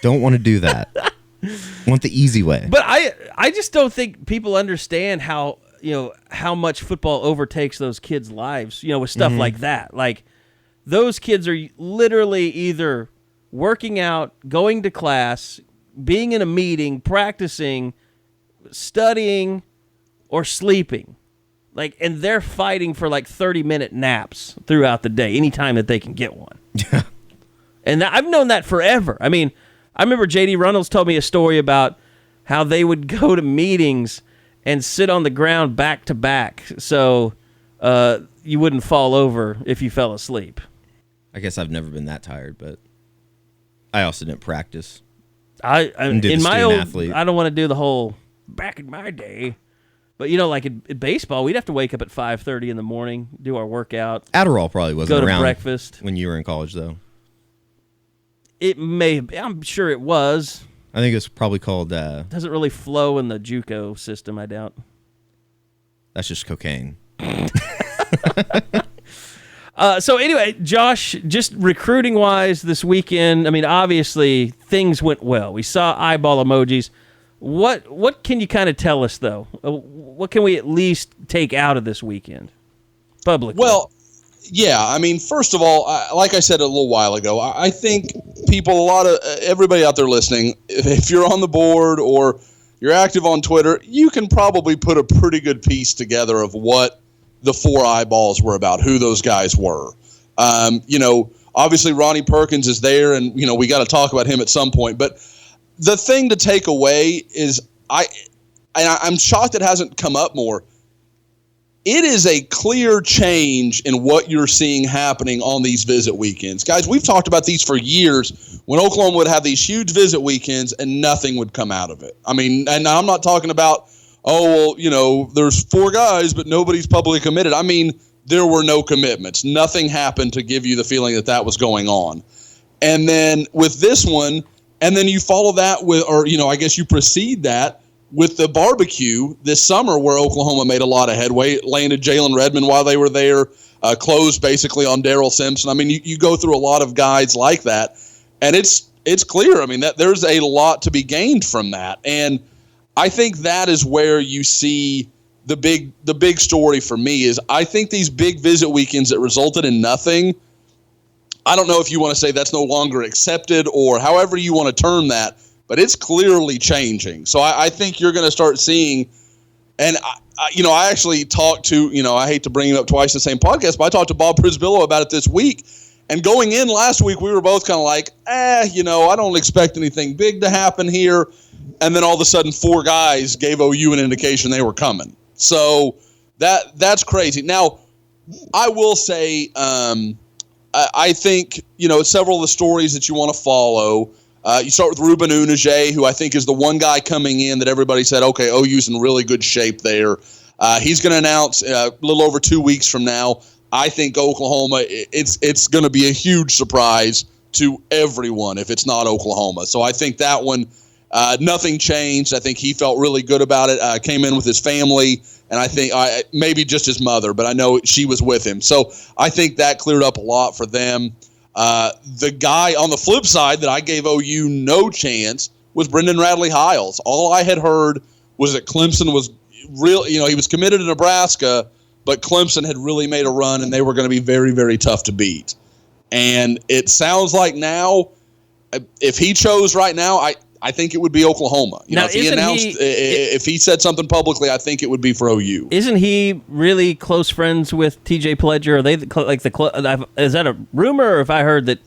Don't want to do that. Want the easy way. But I just don't think people understand how much football overtakes those kids' lives, with stuff like that. Like, those kids are literally either working out, going to class, being in a meeting, practicing, studying, or sleeping. And they're fighting for 30-minute naps throughout the day, anytime that they can get one. Yeah. And I've known that forever. I mean, I remember J.D. Runnels told me a story about how they would go to meetings and sit on the ground back to back so you wouldn't fall over if you fell asleep. I guess I've never been that tired, but I also didn't practice. In my old athlete. I don't want to do the whole back in my day. But, in baseball, we'd have to wake up at 5:30 in the morning, do our workout. Adderall probably wasn't go around to breakfast. When you were in college, though. It may have, I'm sure it was. I think it's probably called... doesn't really flow in the JUCO system, I doubt. That's just cocaine. So anyway, Josh, just recruiting-wise this weekend, I mean, obviously, things went well. We saw eyeball emojis. What can you kind of tell us, though? What can we at least take out of this weekend publicly? Well, yeah, I mean, first of all, like I said a little while ago, I think everybody out there listening, if you're on the board or you're active on Twitter, you can probably put a pretty good piece together of what the 4 eyeballs were about, who those guys were. Obviously Ronnie Perkins is there, and, we got to talk about him at some point, but the thing to take away is I'm shocked it hasn't come up more. It is a clear change in what you're seeing happening on these visit weekends. Guys, we've talked about these for years when Oklahoma would have these huge visit weekends and nothing would come out of it. I mean, and I'm not talking about, there's 4 guys, but nobody's publicly committed. I mean, there were no commitments. Nothing happened to give you the feeling that was going on. And then with this one, and then you follow that with, I guess you precede that with the barbecue this summer where Oklahoma made a lot of headway, landed Jalen Redmond while they were there, closed basically on Darrell Simpson. I mean, you go through a lot of guys like that, and it's clear. I mean, that there's a lot to be gained from that. And I think that is where you see the big story for me is I think these big visit weekends that resulted in nothing I don't know if you want to say that's no longer accepted or however you want to term that, but it's clearly changing. So I think you're going to start seeing, and I actually talked to, I hate to bring him up twice in the same podcast, but I talked to Bob Prisbillo about it this week. And going in last week, we were both kind of like, I don't expect anything big to happen here. And then all of a sudden, 4 guys gave OU an indication they were coming. So that's crazy. Now, I will say, I think, several of the stories that you want to follow, you start with Ruben Unije, who I think is the one guy coming in that everybody said, okay, OU's in really good shape there. He's going to announce a little over 2 weeks from now. I think Oklahoma, it's going to be a huge surprise to everyone if it's not Oklahoma. So I think that one, nothing changed. I think he felt really good about it. Came in with his family, and I think maybe just his mother, but I know she was with him. So I think that cleared up a lot for them. The guy on the flip side that I gave OU no chance was Brendan Radley-Hiles. All I had heard was that Clemson was real. He was committed to Nebraska, but Clemson had really made a run, and they were going to be very, very tough to beat. And it sounds like now, if he chose right now, I think it would be Oklahoma. Now, if he announced, if he said something publicly, I think it would be for OU. Isn't he really close friends with TJ Pledger? Are they is that a rumor, or if I heard that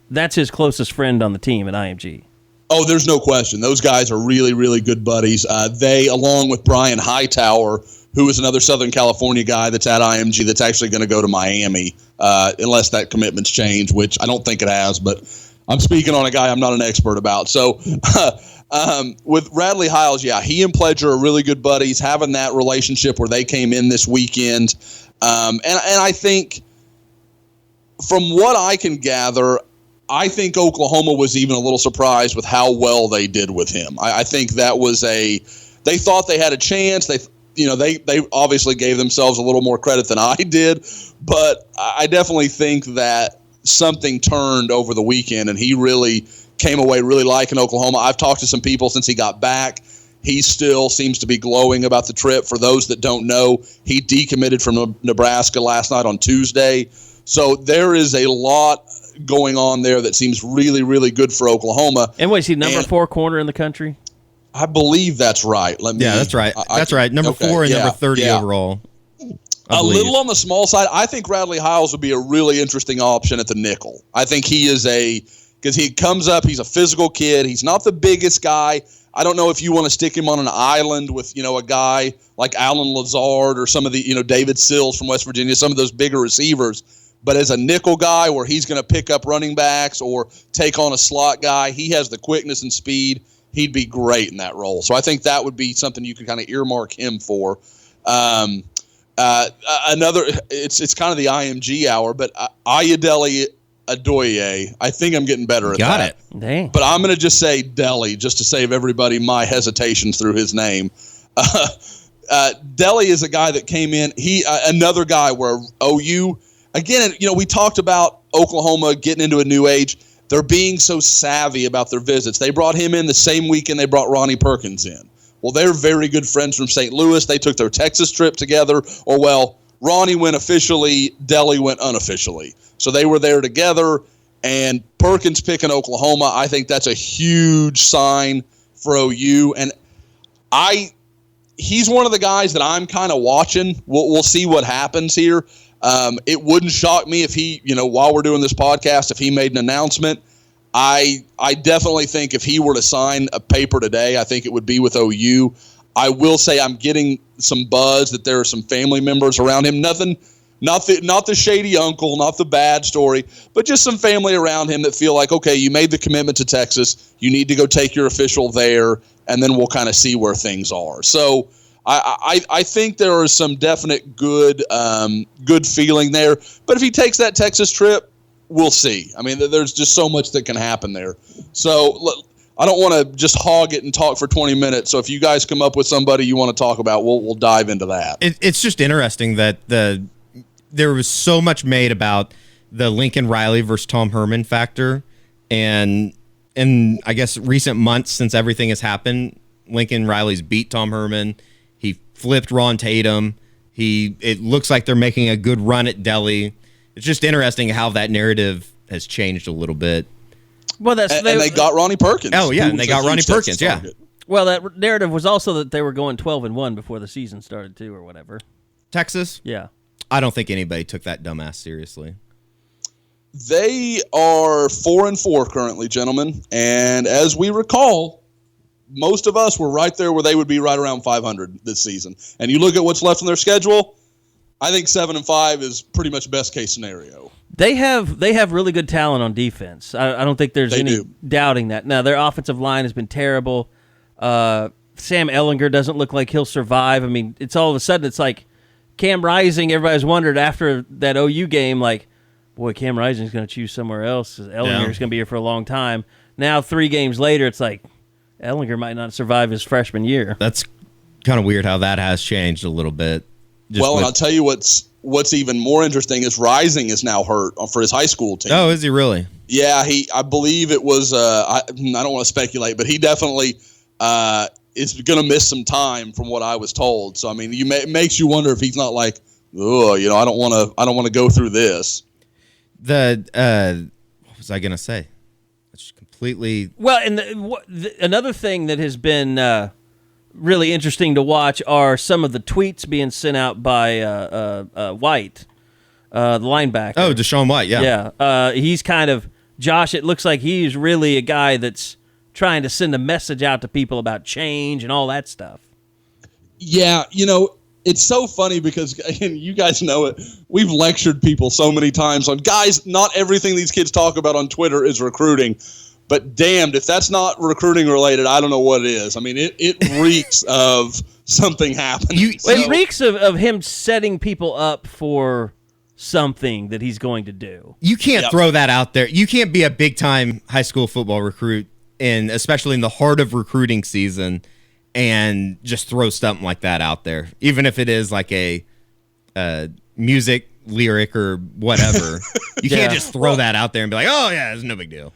that's his closest friend on the team at IMG? Oh, there's no question. Those guys are really, really good buddies. They, along with Brian Hightower, who is another Southern California guy that's at IMG that's actually going to go to Miami unless that commitment's changed, which I don't think it has, but I'm speaking on a guy I'm not an expert about. So with Radley-Hiles, he and Pledger are really good buddies, having that relationship where they came in this weekend. And I think from what I can gather, I think Oklahoma was even a little surprised with how well they did with him. I think that was they thought they had a chance. They obviously gave themselves a little more credit than I did, but I definitely think that something turned over the weekend, and he really came away really liking Oklahoma. I've talked to some people since he got back. He still seems to be glowing about the trip. For those that don't know, he decommitted from Nebraska last night on Tuesday. So there is a lot going on there that seems really, really good for Oklahoma. And what, is he number 4 corner in the country? I believe that's right. That's right. That's right. Number 4 and number 30 overall. A little on the small side. I think Radley-Hiles would be a really interesting option at the nickel. I think he is because he comes up, he's a physical kid. He's not the biggest guy. I don't know if you want to stick him on an island with, a guy like Alan Lazard or some of the, David Sills from West Virginia, some of those bigger receivers. But as a nickel guy where he's going to pick up running backs or take on a slot guy, he has the quickness and speed. He'd be great in that role. So I think that would be something you could kind of earmark him for. Another, it's kind of the IMG hour, but Ayodele Adoye, I think I'm getting better at that. Got it. Dang. But I'm going to just say Deli, just to save everybody my hesitations through his name. Deli is a guy that came in. Another guy where OU, again, we talked about Oklahoma getting into a new age. They're being so savvy about their visits. They brought him in the same weekend they brought Ronnie Perkins in. Well, they're very good friends from St. Louis. They took their Texas trip together. Ronnie went officially, Deli went unofficially. So they were there together, and Perkins picking Oklahoma, I think that's a huge sign for OU. And he's one of the guys that I'm kind of watching. We'll see what happens here. It wouldn't shock me if he, while we're doing this podcast, if he made an announcement. I definitely think if he were to sign a paper today, I think it would be with OU. I will say I'm getting some buzz that there are some family members around him. Nothing, not the shady uncle, not the bad story, but just some family around him that feel like, okay, you made the commitment to Texas. You need to go take your official there, and then we'll kind of see where things are. So I think there is some definite good feeling there. But if he takes that Texas trip, we'll see. I mean, there's just so much that can happen there. So I don't want to just hog it and talk for 20 minutes. So if you guys come up with somebody you want to talk about, we'll dive into that. It's just interesting that there was so much made about the Lincoln Riley versus Tom Hermann factor. And in, I guess, recent months since everything has happened, Lincoln Riley's beat Tom Hermann. He flipped Ron Tatum. It looks like they're making a good run at Deli. It's just interesting how that narrative has changed a little bit. Well, and they got Ronnie Perkins. Oh yeah, who and they was got a Ronnie huge Perkins. Texas Yeah. target. Well, that narrative was also that they were going 12-1 before the season started too, or whatever. Texas. Yeah. I don't think anybody took that dumbass seriously. They are 4-4 currently, gentlemen, and as we recall, most of us were right there where they would be right around 500 this season. And you look at what's left on their schedule, I think 7-5 is pretty much best case scenario. They have really good talent on defense. I don't think there's any doubting that. Now, their offensive line has been terrible. Sam Ehlinger doesn't look like he'll survive. I mean, it's all of a sudden, it's like Cam Rising, everybody's wondered after that OU game, like, boy, Cam Rising's going to choose somewhere else. Ehlinger's going to be here for a long time. Now, 3 games later, it's like Ehlinger might not survive his freshman year. That's kind of weird how that has changed a little bit. And I'll tell you what's even more interesting is Rising is now hurt for his high school team. Oh, is he really? Yeah, I believe it was. I don't want to speculate, but he definitely is going to miss some time from what I was told. So I mean, it makes you wonder if he's not like, oh, I don't want to go through this. What was I going to say? It's completely. Well, and another thing that has been really interesting to watch are some of the tweets being sent out by White, the linebacker. Oh, DeShawn White, yeah. Yeah. He's kind of, Josh, it looks like he's really a guy that's trying to send a message out to people about change and all that stuff. Yeah, it's so funny because, and you guys know it, we've lectured people so many times on, guys, not everything these kids talk about on Twitter is recruiting. But damned, if that's not recruiting related, I don't know what it is. I mean, it reeks of something happening. It reeks of him setting people up for something that he's going to do. You can't throw that out there. You can't be a big-time high school football recruit, especially in the heart of recruiting season, and just throw something like that out there, even if it is like a music lyric or whatever. You can't just throw that out there and be like, oh, yeah, it's no big deal.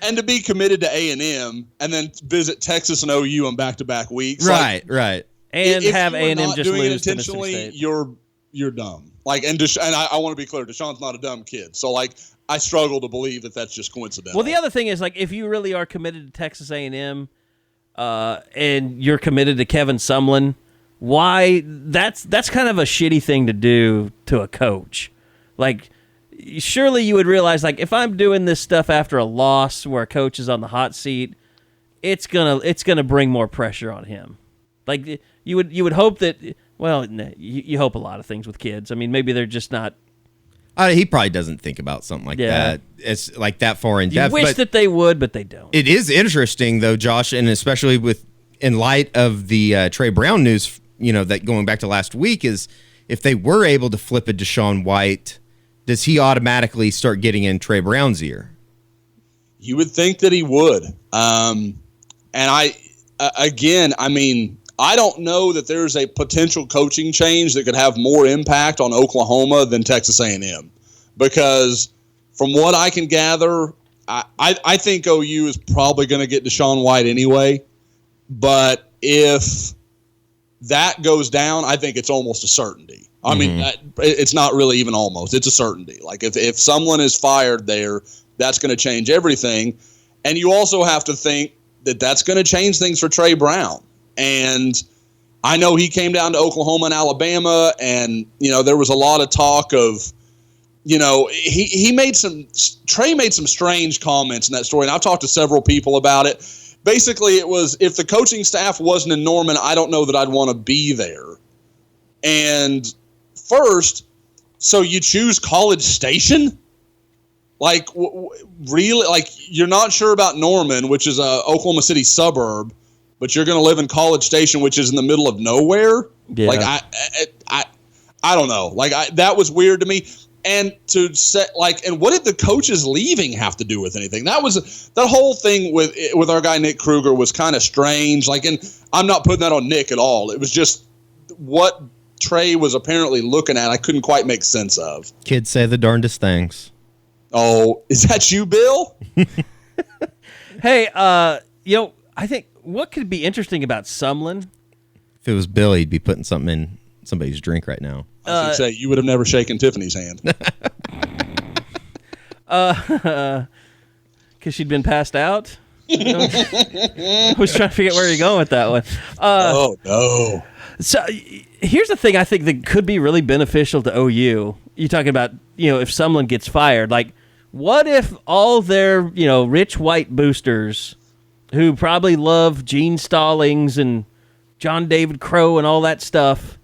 And to be committed to A&M and then visit Texas and OU on back-to-back weeks. Right, right. And have A&M just doing it lose to intentionally, Mississippi State. you're dumb. Like, and I want to be clear, Deshaun's not a dumb kid. So, like, I struggle to believe that that's just coincidental. Well, the other thing is, like, if you really are committed to Texas A&M and you're committed to Kevin Sumlin, why? That's kind of a shitty thing to do to a coach. Like, surely you would realize, like, if I'm doing this stuff after a loss where a coach is on the hot seat, it's gonna bring more pressure on him. Like, you would hope that. Well, you hope a lot of things with kids. I mean, maybe they're just not. He probably doesn't think about something like that. It's like that far in depth. You wish that they would, but they don't. It is interesting though, Josh, and especially in light of the Trey Brown news. That going back to last week is if they were able to flip a DeShawn White. Does he automatically start getting in Trey Brown's ear? You would think that he would. And I don't know that there's a potential coaching change that could have more impact on Oklahoma than Texas A&M. Because from what I can gather, I think OU is probably going to get DeShawn White anyway. But if that goes down, I think it's almost a certainty. I mean, it's not really even almost. It's a certainty. Like, if someone is fired there, that's going to change everything. And you also have to think that that's going to change things for Trey Brown. And I know he came down to Oklahoma and Alabama, and, there was a lot of talk of, Trey made some strange comments in that story, and I've talked to several people about it. Basically, it was, if the coaching staff wasn't in Norman, I don't know that I'd want to be there. And first, so you choose College Station? Like, really? Like, you're not sure about Norman, which is a Oklahoma City suburb, but you're going to live in College Station, which is in the middle of nowhere? Yeah. Like, I don't know. Like, that was weird to me. And to set, like, and what did the coaches leaving have to do with anything? That whole thing with our guy Nick Kruger was kind of strange. Like, and I'm not putting that on Nick at all. It was just what Trey was apparently looking at. I couldn't quite make sense of. Kids say the darndest things. Oh, is that you, Bill? Hey, I think what could be interesting about Sumlin? If it was Bill, he'd be putting something in somebody's drink right now. I was going to say, you would have never shaken Tiffany's hand. Because she'd been passed out? I was trying to figure out where you're going with that one. Oh, no. So here's the thing I think that could be really beneficial to OU. You're talking about, if someone gets fired. Like, what if all their, rich white boosters who probably love Gene Stallings and John David Crow and all that stuff.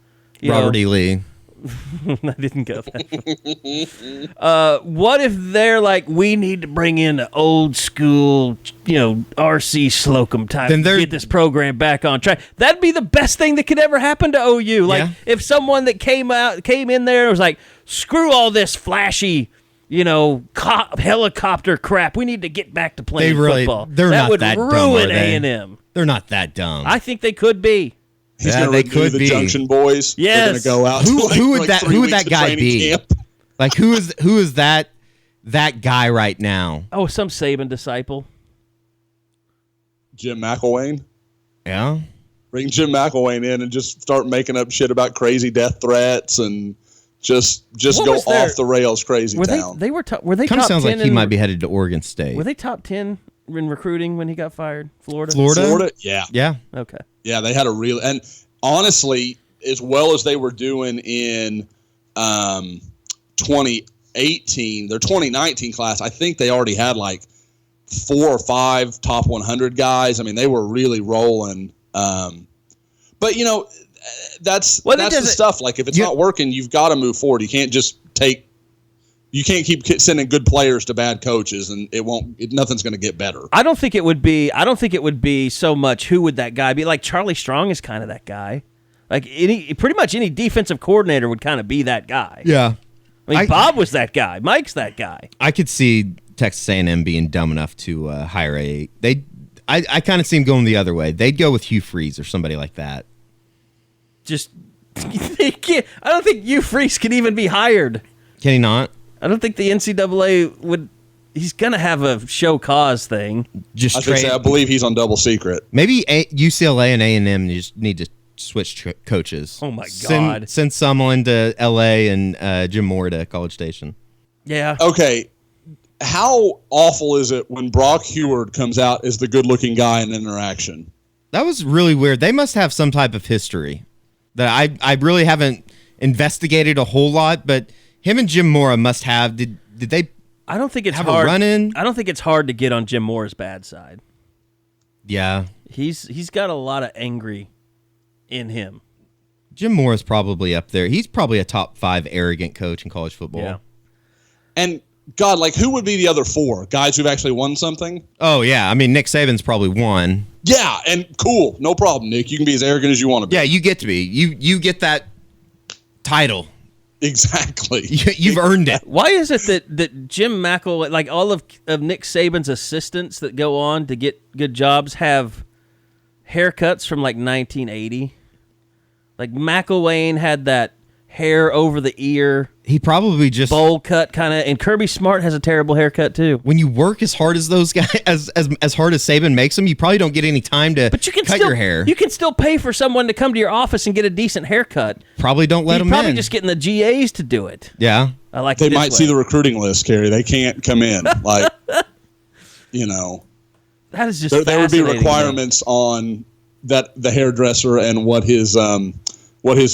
Robert E. Lee. I didn't go that. What if they're like, we need to bring in an old school, R.C. Slocum type to get this program back on track? That'd be the best thing that could ever happen to OU. Like, if someone that came in there and was like, screw all this flashy, helicopter crap. We need to get back to playing football. They're that not would that dumb, ruin are they? A&M. They're not that dumb. I think they could be. He's going to renew the Junction Boys. Yes. They're going to go out. Who would that guy training be? Camp. Like who is that guy right now? Oh, some Saban disciple. Jim McElwain. Yeah. Bring Jim McElwain in and just start making up shit about crazy death threats and just go off the rails crazy town. Were they Kind top 10? of sounds like he might be headed to Oregon State. Were they top 10 in recruiting when he got fired? Florida? Florida? Yeah. Yeah. Okay. Yeah, they had a real, and honestly, as well as they were doing in 2018, their 2019 class, I think they already had like 4 or 5 top 100 guys. I mean, they were really rolling. But that's the stuff. Like, if it's not working, you've got to move forward. You can't just you can't keep sending good players to bad coaches, and nothing's going to get better. I don't think it would be so much who would that guy be. Like, Charlie Strong is kind of that guy. Like, pretty much any defensive coordinator would kind of be that guy. Yeah. I mean, Bob was that guy. Mike's that guy. I could see Texas A&M being dumb enough to hire I kind of see him going the other way. They'd go with Hugh Freeze or somebody like that. I don't think Hugh Freeze can even be hired. Can he not? I don't think the NCAA would. He's gonna have a show cause thing. I believe he's on double secret. Maybe UCLA and A&M just need to switch coaches. Oh my God! Send someone to LA and Jim Moore to College Station. Yeah. Okay. How awful is it when Brock Heward comes out as the good-looking guy in Interaction? That was really weird. They must have some type of history that I really haven't investigated a whole lot, but him and Jim Mora must have. Did they? I don't think it's have hard. A run-in? I don't think it's hard to get on Jim Mora's bad side. Yeah, he's got a lot of angry in him. Jim Mora's probably up there. He's probably a top 5 arrogant coach in college football. Yeah. And God, like, who would be the other 4 guys who've actually won something? Oh yeah, I mean Nick Saban's probably won. Yeah, and cool, no problem, Nick. You can be as arrogant as you want to be. Yeah, you get to be. You get that title. Exactly. You've earned it. Why is it that Jim McElwain, like all of Nick Saban's assistants that go on to get good jobs, have haircuts from like 1980? Like McElwain had that hair over the ear. He probably just bowl cut kind of, and Kirby Smart has a terrible haircut too. When you work as hard as those guys, as hard as Saban makes them, you probably don't get any time to cut your hair. You can still pay for someone to come to your office and get a decent haircut. Probably don't let them in. Probably just getting the GAs to do it. Yeah. I like They might see the recruiting list, Carey. They can't come in. Like, That is just there would be requirements on the hairdresser and what his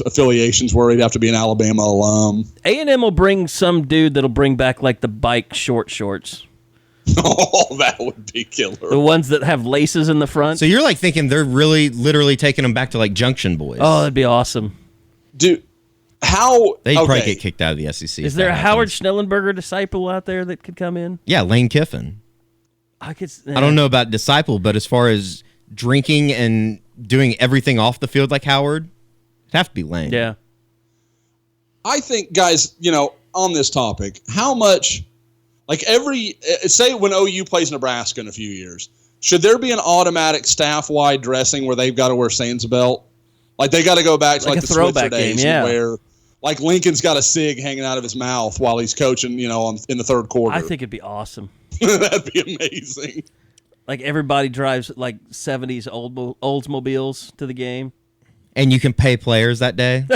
affiliations were. He'd have to be an Alabama alum. A&M will bring some dude that'll bring back like the bike shorts. Oh, that would be killer. The ones that have laces in the front. So you're like thinking they're really literally taking them back to like Junction Boys. Oh, that'd be awesome. Dude, how... They'd probably get kicked out of the SEC. Is there a Howard Schnellenberger disciple out there that could come in? Yeah, Lane Kiffin. I don't know about disciple, but as far as drinking and doing everything off the field like Howard... It'd have to be Lane. Yeah. I think, guys, on this topic, how much, like say when OU plays Nebraska in a few years, should there be an automatic staff-wide dressing where they've got to wear Sans belt? Like, they got to go back to like the Switzer days where, like, Lincoln's got a cig hanging out of his mouth while he's coaching, in the third quarter. I think it'd be awesome. That'd be amazing. Like, everybody drives, like, 70s Oldsmobiles to the game. And you can pay players that day.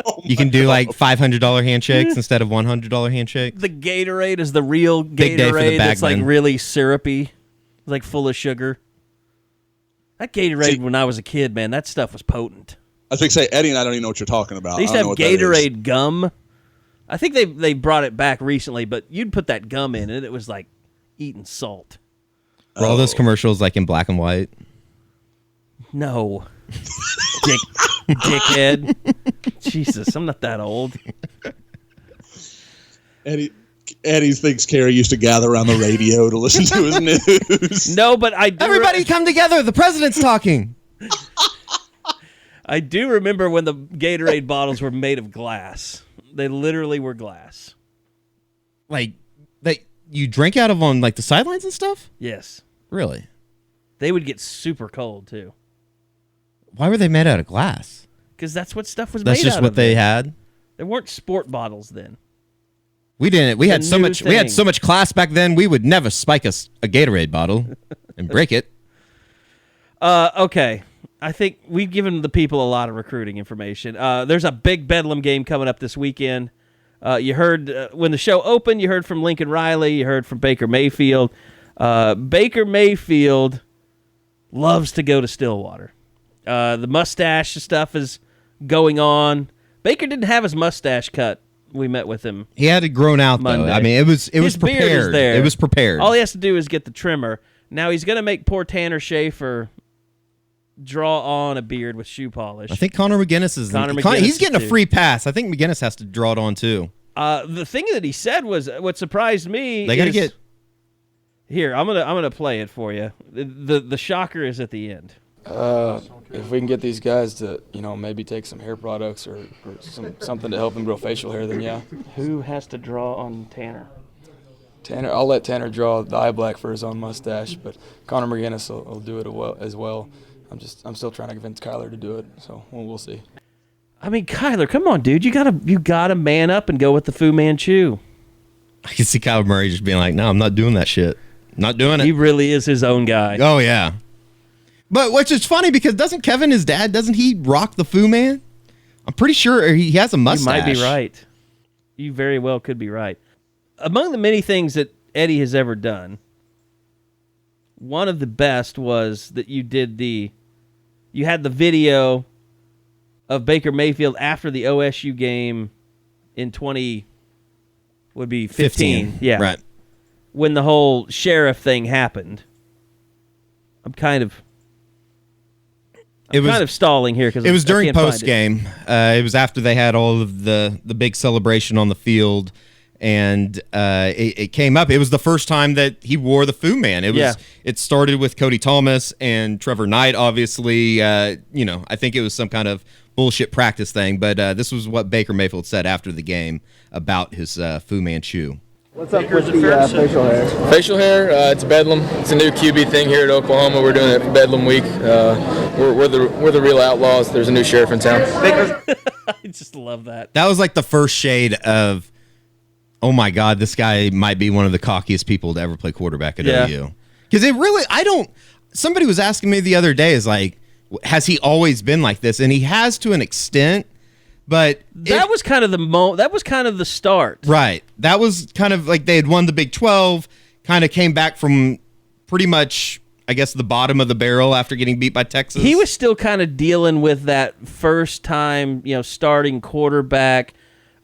Oh You can do like $500 handshakes instead of $100 handshakes. The Gatorade is the real Big day for the Gatorade. It's like bagman. really syrupy, like full of sugar. That Gatorade, when I was a kid, man, that stuff was potent. I was going to say, Eddie and I don't even know what you're talking about. They used to have Gatorade gum. I think they brought it back recently, but you'd put that gum in, and it was like eating salt. Were all those commercials like in black and white? No. Dickhead. Jesus, I'm not that old. Eddie thinks Carey used to gather around the radio to listen to his news. No, but I do. Everybody come together. The president's talking. I do remember when the Gatorade bottles were made of glass. They literally were glass. Like, you drink out of on like the sidelines and stuff? Yes. Really? They would get super cold, too. Why were they made out of glass? Because that's what stuff was made out of. That's just what they had? There weren't sport bottles then. We didn't. We had so new much. We had thing. so much class back then. We would never spike a Gatorade bottle and break it. Okay. I think we've given the people a lot of recruiting information. There's a big Bedlam game coming up this weekend. You heard when the show opened, you heard from Lincoln Riley. You heard from Baker Mayfield. Baker Mayfield loves to go to Stillwater. The mustache stuff is going on. Baker didn't have his mustache cut. We met with him. He had it grown out Monday. though. I mean, it was His beard prepared. is there. It was prepared. All he has to do is get the trimmer. Now he's going to make poor Tanner Schaefer draw on a beard with shoe polish. I think Connor McGinnis is. He's getting a free pass. I think McGinnis has to draw it on too. The thing that he said was what surprised me. They got to get. Here, I'm gonna play it for you. The shocker is at the end. If we can get these guys to, maybe take some hair products or something to help them grow facial hair, then yeah. Who has to draw on Tanner? I'll let Tanner draw the eye black for his own mustache, but Connor McGinnis will do it as well. I'm still trying to convince Kyler to do it, so we'll see. I mean, Kyler, come on, dude. You gotta man up and go with the Fu Manchu. I can see Kyler Murray just being like, "No, I'm not doing that shit. Not doing it." He really is his own guy. Oh yeah. But which is funny because doesn't Kevin, his dad, doesn't he rock the Fu Man? I'm pretty sure he has a mustache. You might be right. You very well could be right. Among the many things that Eddie has ever done, one of the best was that you had the video of Baker Mayfield after the OSU game in 2015. Yeah. Right. When the whole sheriff thing happened. I'm kind of stalling here because it was during post game. It was after they had all of the big celebration on the field, and it came up. It was the first time that he wore the Fu Man. It started with Cody Thomas and Trevor Knight. Obviously, I think it was some kind of bullshit practice thing. But this was what Baker Mayfield said after the game about his Fu Manchu. What's up with the facial hair? Facial hair, it's Bedlam. It's a new QB thing here at Oklahoma. We're doing it for Bedlam Week. We're the real outlaws. There's a new sheriff in town. I just love that. That was like the first shade of, oh my God, this guy might be one of the cockiest people to ever play quarterback at OU. Because somebody was asking me the other day, is like, has he always been like this? And he has to an extent. But that was kind of the start. Right. That was kind of like they had won the Big 12, kind of came back from pretty much, I guess, the bottom of the barrel after getting beat by Texas. He was still kind of dealing with that first time, starting quarterback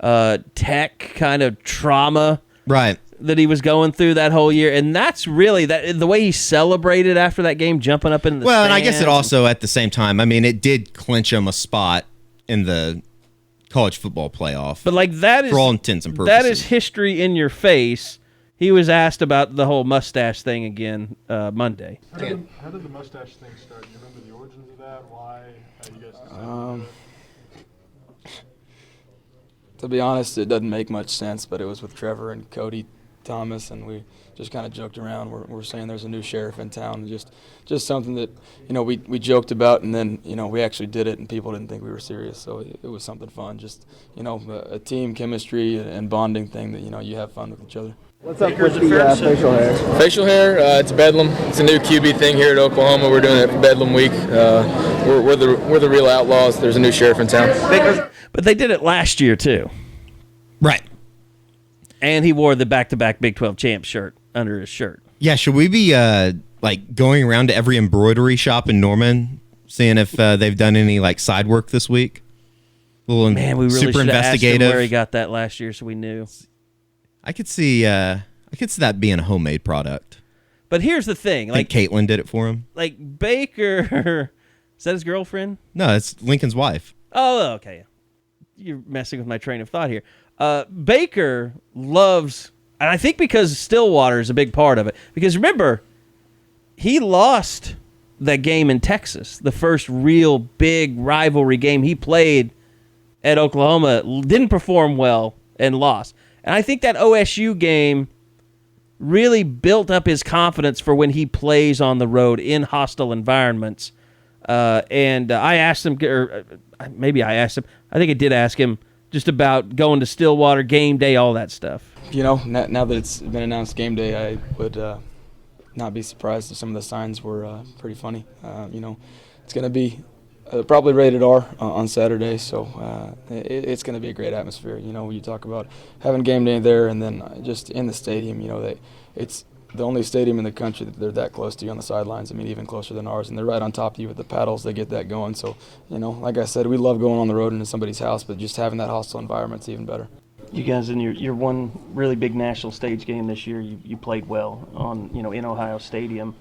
tech kind of trauma. Right. That he was going through that whole year. And that's really the way he celebrated after that game, jumping up in the stands. And I guess it also at the same time, I mean, it did clinch him a spot in the college football playoff. But like that is, for all intents and purposes, that is history in your face. He was asked about the whole mustache thing again Monday. How did the mustache thing start? Do you remember the origins of that? Why? How you guys decided to be honest, it doesn't make much sense, but it was with Trevor and Cody Thomas, and we just kind of joked around. We're saying there's a new sheriff in town, and just something that we joked about, and then we actually did it, and people didn't think we were serious. So it was something fun, just a team chemistry and bonding thing that you have fun with each other. What's up with the facial hair? Facial hair, it's Bedlam. It's a new QB thing here at Oklahoma. We're doing it for Bedlam Week. We're the real outlaws. There's a new sheriff in town. But they did it last year too. Right. And he wore the back-to-back Big 12 champ shirt under his shirt. Yeah, should we be like going around to every embroidery shop in Norman, seeing if they've done any like side work this week? Man, we really super should have asked him investigative. where he got that last year, so we knew. I could see that being a homemade product. But here's the thing, I think Caitlin did it for him. Like Baker, is that his girlfriend? No, it's Lincoln's wife. Oh, okay. You're messing with my train of thought here. Baker loves, and I think because Stillwater is a big part of it. Because remember, he lost that game in Texas, the first real big rivalry game he played at Oklahoma. Didn't perform well and lost. And I think that OSU game really built up his confidence for when he plays on the road in hostile environments. And I asked him, or maybe I asked him, I think I did ask him, just about going to Stillwater, game day, all that stuff. You know, now that it's been announced game day, I would not be surprised if some of the signs were pretty funny. You know, it's going to be probably rated R on Saturday, so it's going to be a great atmosphere. You know, when you talk about having game day there and then just in the stadium, you know, it's the only stadium in the country that they're that close to you on the sidelines. I mean, even closer than ours, and they're right on top of you with the paddles. They get that going. So, you know, like I said, we love going on the road into somebody's house, but just having that hostile environment's even better. You guys, in your one really big national stage game this year, you played well on, in Ohio Stadium.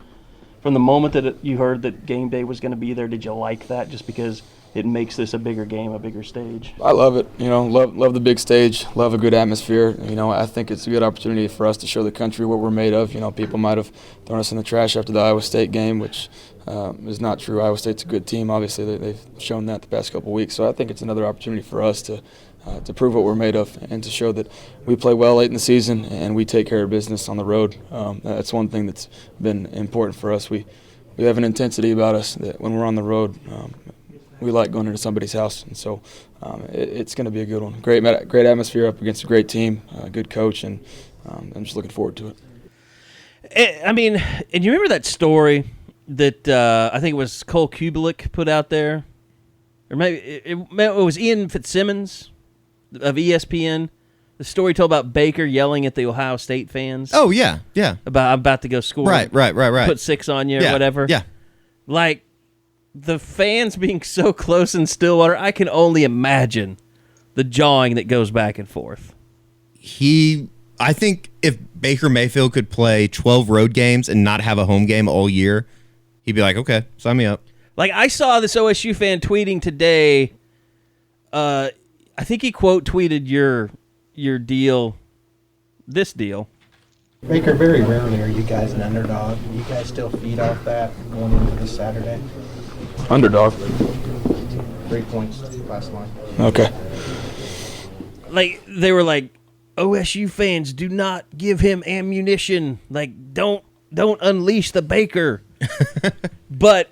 From the moment that you heard that game day was going to be there, did you like that just because it makes this a bigger game, a bigger stage? I love it. You know, love the big stage, love a good atmosphere. You know, I think it's a good opportunity for us to show the country what we're made of. You know, people might have thrown us in the trash after the Iowa State game, which is not true. Iowa State's a good team. Obviously, they've shown that the past couple of weeks. So I think it's another opportunity for us to prove what we're made of and to show that we play well late in the season and we take care of business on the road. That's one thing that's been important for us. We have an intensity about us that when we're on the road, we like going into somebody's house, and so it's going to be a good one. Great atmosphere up against a great team, a good coach, and I'm just looking forward to it. I mean, and you remember that story that I think it was Cole Kubelik put out there? Or maybe it was Ian Fitzsimmons of ESPN. The story told about Baker yelling at the Ohio State fans. Oh, yeah, yeah. About, I'm about to go score. Right. Put 6 on you or yeah, whatever. Yeah. Like, the fans being so close in Stillwater, I can only imagine the jawing that goes back and forth. I think if Baker Mayfield could play 12 road games and not have a home game all year, he'd be like, okay, sign me up. Like, I saw this OSU fan tweeting today, I think he quote tweeted your deal, this deal. Baker, very rarely are you guys an underdog. You guys still feed off that going into this Saturday? Underdog. 3 points last line. Okay. Like, they were like, OSU fans, do not give him ammunition. Like, don't unleash the Baker. But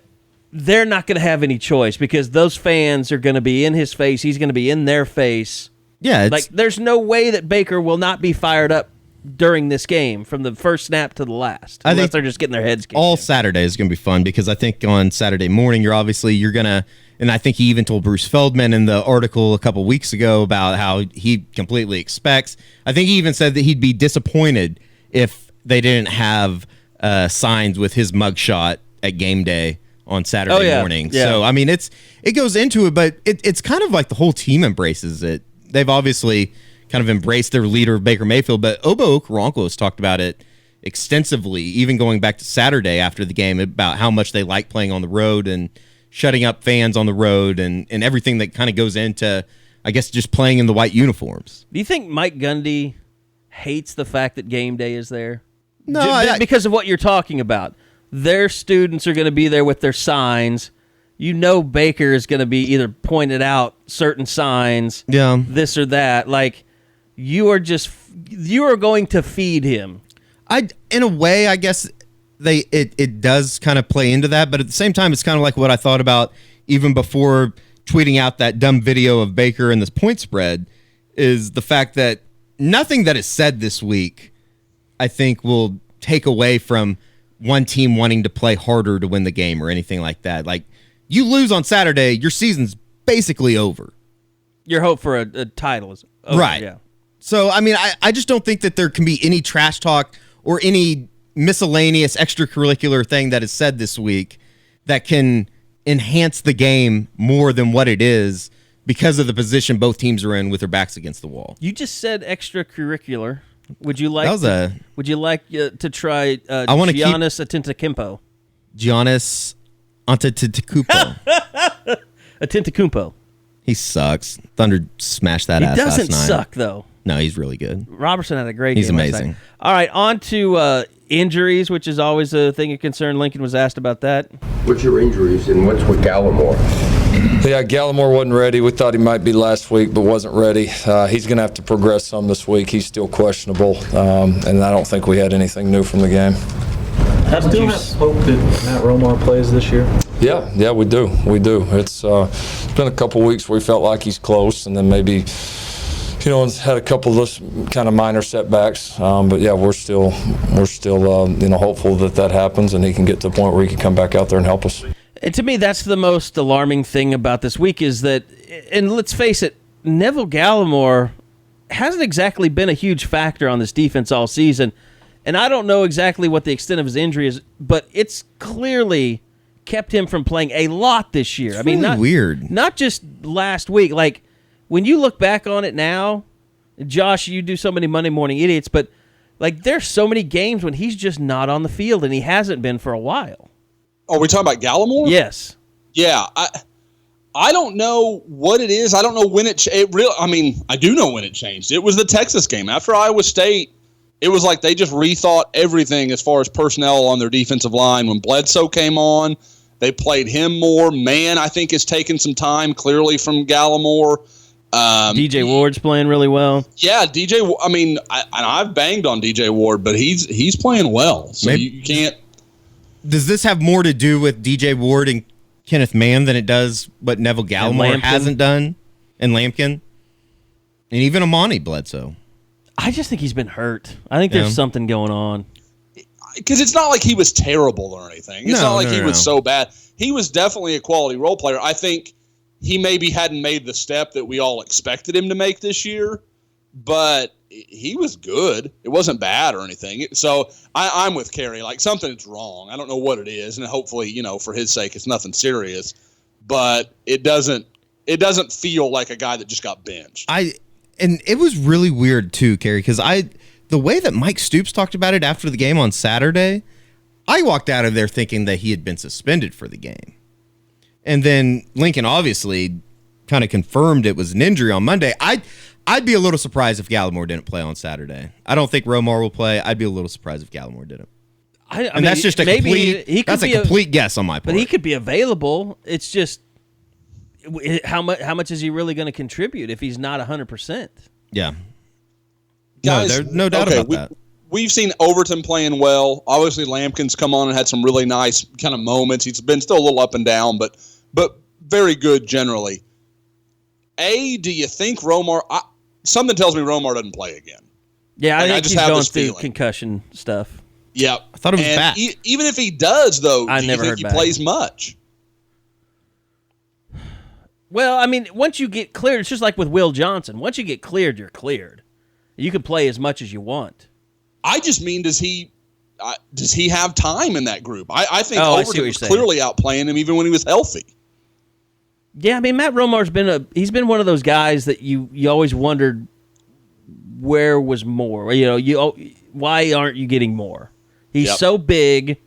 they're not going to have any choice because those fans are going to be in his face. He's going to be in their face. Yeah. Like, there's no way that Baker will not be fired up during this game from the first snap to the last. I unless think they're just getting their heads kicked all in. Saturday is going to be fun because I think on Saturday morning, you're going to, and I think he even told Bruce Feldman in the article a couple weeks ago about how he completely expects. I think he even said that he'd be disappointed if they didn't have signs with his mugshot at game day on Saturday morning. Yeah. So, I mean, it goes into it, but it's kind of like the whole team embraces it. They've obviously kind of embraced their leader, Baker Mayfield, but Obo Okoronkwo has talked about it extensively, even going back to Saturday after the game, about how much they like playing on the road and shutting up fans on the road and everything that kind of goes into, I guess, just playing in the white uniforms. Do you think Mike Gundy hates the fact that game day is there? No, because of what you're talking about. Their students are going to be there with their signs. You know Baker is going to be either pointed out certain signs, this or that. Like, you are going to feed him. In a way, I guess it does kind of play into that, but at the same time, it's kind of like what I thought about even before tweeting out that dumb video of Baker and this point spread, is the fact that nothing that is said this week I think will take away from one team wanting to play harder to win the game or anything like that. Like, you lose on Saturday, your season's basically over. Your hope for a title is over. Right. Yeah. So, I mean, I just don't think that there can be any trash talk or any miscellaneous extracurricular thing that is said this week that can enhance the game more than what it is because of the position both teams are in with their backs against the wall. You just said extracurricular. Would you like? Would you like to try Giannis Antetokounmpo? Giannis Antetokounmpo. Antetokounmpo. He sucks. Thunder smashed that ass last night. He doesn't suck though. No, he's really good. Robertson had a great game. He's amazing. Last night. All right, on to injuries, which is always a thing of concern. Lincoln was asked about that. What's your injuries and what's with Gallimore? Yeah, Gallimore wasn't ready. We thought he might be last week, but wasn't ready. He's going to have to progress some this week. He's still questionable, and I don't think we had anything new from the game. Still have hope that Matt Romar plays this year? Yeah, we do. It's been a couple weeks where we felt like he's close, and then maybe, had a couple of those kind of minor setbacks. But yeah, we're still hopeful that happens, and he can get to the point where he can come back out there and help us. And to me, that's the most alarming thing about this week is that, and let's face it, Neville Gallimore hasn't exactly been a huge factor on this defense all season. And I don't know exactly what the extent of his injury is, but it's clearly kept him from playing a lot this year. It's really weird. Not just last week. Like, when you look back on it now, Josh, you do so many Monday Morning Idiots, but like there's so many games when he's just not on the field, and he hasn't been for a while. Are we talking about Gallimore? Yes. Yeah, I don't know what it is. I don't know when I do know when it changed. It was the Texas game. After Iowa State, it was like they just rethought everything as far as personnel on their defensive line. When Bledsoe came on, they played him more. Man, I think has taken some time clearly from Gallimore. DJ Ward's playing really well. Yeah, DJ. I mean, I've banged on DJ Ward, but he's playing well. So you can't. Does this have more to do with DJ Ward and Kenneth Mann than it does what Neville Gallimore hasn't done and Lampkin? And even Amani Bledsoe. I just think he's been hurt. I think there's something going on. Because it's not like he was terrible or anything. It's not like he was so bad. He was definitely a quality role player. I think he maybe hadn't made the step that we all expected him to make this year, but he was good. It wasn't bad or anything. So I'm with Carey. Like, something's wrong. I don't know what it is, and hopefully, for his sake, it's nothing serious. But it doesn't feel like a guy that just got benched. And it was really weird too, Carey, because the way that Mike Stoops talked about it after the game on Saturday, I walked out of there thinking that he had been suspended for the game. And then Lincoln obviously kind of confirmed it was an injury on Monday. I'd be a little surprised if Gallimore didn't play on Saturday. I don't think Romar will play. I'd be a little surprised if Gallimore didn't. I mean, that's just a complete guess on my part. But he could be available. It's just how much is he really going to contribute if he's not 100%? Yeah. Guys, there's no doubt about that. We've seen Overton playing well. Obviously, Lampkin's come on and had some really nice kind of moments. He's been still a little up and down, but very good generally. Do you think Romar? Something tells me Romar doesn't play again. Yeah, I think he's going through concussion stuff. Yeah, I thought it was back. Even if he does, though, do you think he plays much? Well, I mean, once you get cleared, it's just like with Will Johnson. Once you get cleared, you're cleared. You can play as much as you want. I just mean, does he have time in that group? I think Overton was clearly outplaying him even when he was healthy. Yeah, I mean, Matt Romar's been one of those guys that you always wondered where was more. Why aren't you getting more? He's so big.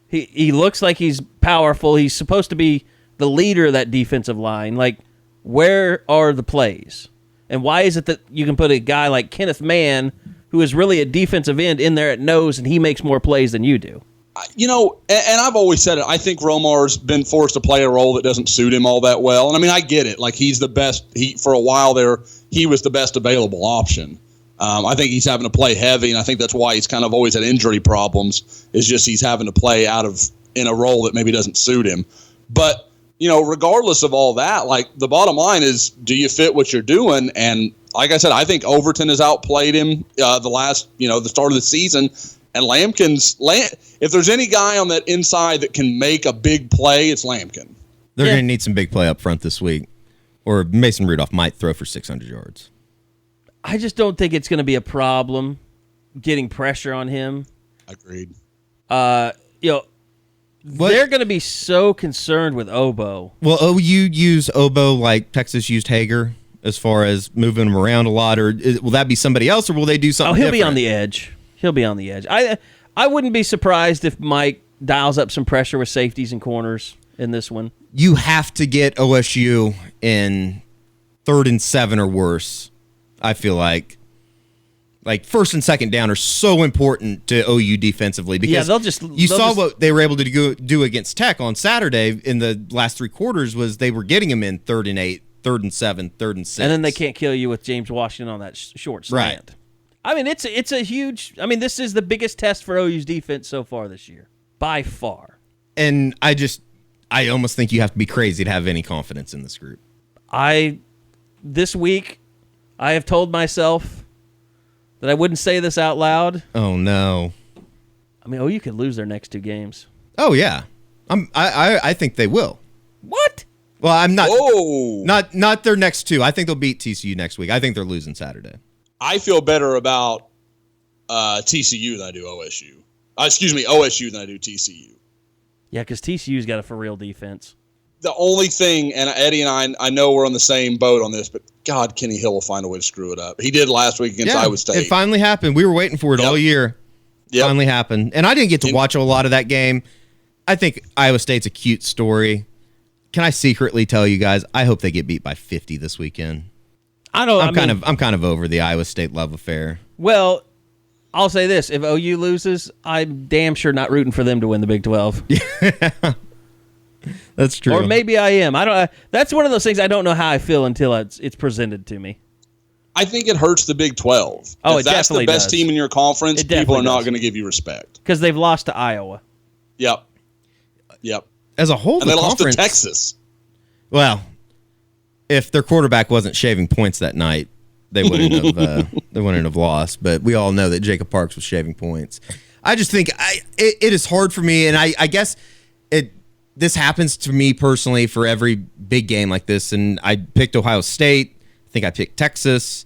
He looks like he's powerful. He's supposed to be the leader of that defensive line. Like, where are the plays? And why is it that you can put a guy like Kenneth Mann, who is really a defensive end, in there at nose, and he makes more plays than you do? And I've always said it, I think Romar's been forced to play a role that doesn't suit him all that well. And I mean, I get it. Like, he's the best. For a while there, he was the best available option. I think he's having to play heavy, and I think that's why he's kind of always had injury problems, is just he's having to play in a role that maybe doesn't suit him. But, regardless of all that, like, the bottom line is, do you fit what you're doing? And like I said, I think Overton has outplayed him the start of the season. And if there's any guy on that inside that can make a big play, it's Lampkin. They're going to need some big play up front this week, or Mason Rudolph might throw for 600 yards. I just don't think it's going to be a problem getting pressure on him. Agreed. They're going to be so concerned with Obo. Well, OU use Obo like Texas used Hager as far as moving him around a lot, or will that be somebody else, or will they do something he'll different? be on the edge. He'll be on the edge. I wouldn't be surprised if Mike dials up some pressure with safeties and corners in this one. You have to get OSU in 3rd and 7 or worse, I feel like. Like, 1st and 2nd down are so important to OU defensively because you saw what they were able to do against Tech on Saturday in the last 3 quarters was they were getting them in 3rd and 8, 3rd and 7, 3rd and 6. And then they can't kill you with James Washington on that short slant. Right. I mean, it's a huge. I mean, this is the biggest test for OU's defense so far this year, by far. And I almost think you have to be crazy to have any confidence in this group. This week, I have told myself that I wouldn't say this out loud. Oh no! I mean, OU could lose their next 2 games. Oh yeah, I think they will. What? Well, I'm not. Oh, not their next 2. I think they'll beat TCU next week. I think they're losing Saturday. I feel better about TCU than I do OSU. OSU than I do TCU. Yeah, because TCU's got a for-real defense. The only thing, and Eddie and I know we're on the same boat on this, but God, Kenny Hill will find a way to screw it up. He did last week against Iowa State. It finally happened. We were waiting for it all year. Yep. Finally happened. And I didn't get to watch a lot of that game. I think Iowa State's a cute story. Can I secretly tell you guys, I hope they get beat by 50 this weekend. I'm kind of over the Iowa State love affair. Well, I'll say this: if OU loses, I'm damn sure not rooting for them to win the Big 12. Yeah, that's true. Or maybe I am. I don't. That's one of those things I don't know how I feel until it's presented to me. I think it hurts the Big 12. Oh, if that's the best team in your conference, people are not going to give you respect because they've lost to Iowa. Yep. As a whole, and they lost to Texas. Well, if their quarterback wasn't shaving points that night, they wouldn't have lost. But we all know that Jacob Parks was shaving points. I just think it is hard for me, and I guess this happens to me personally for every big game like this. And I picked Ohio State. I think I picked Texas.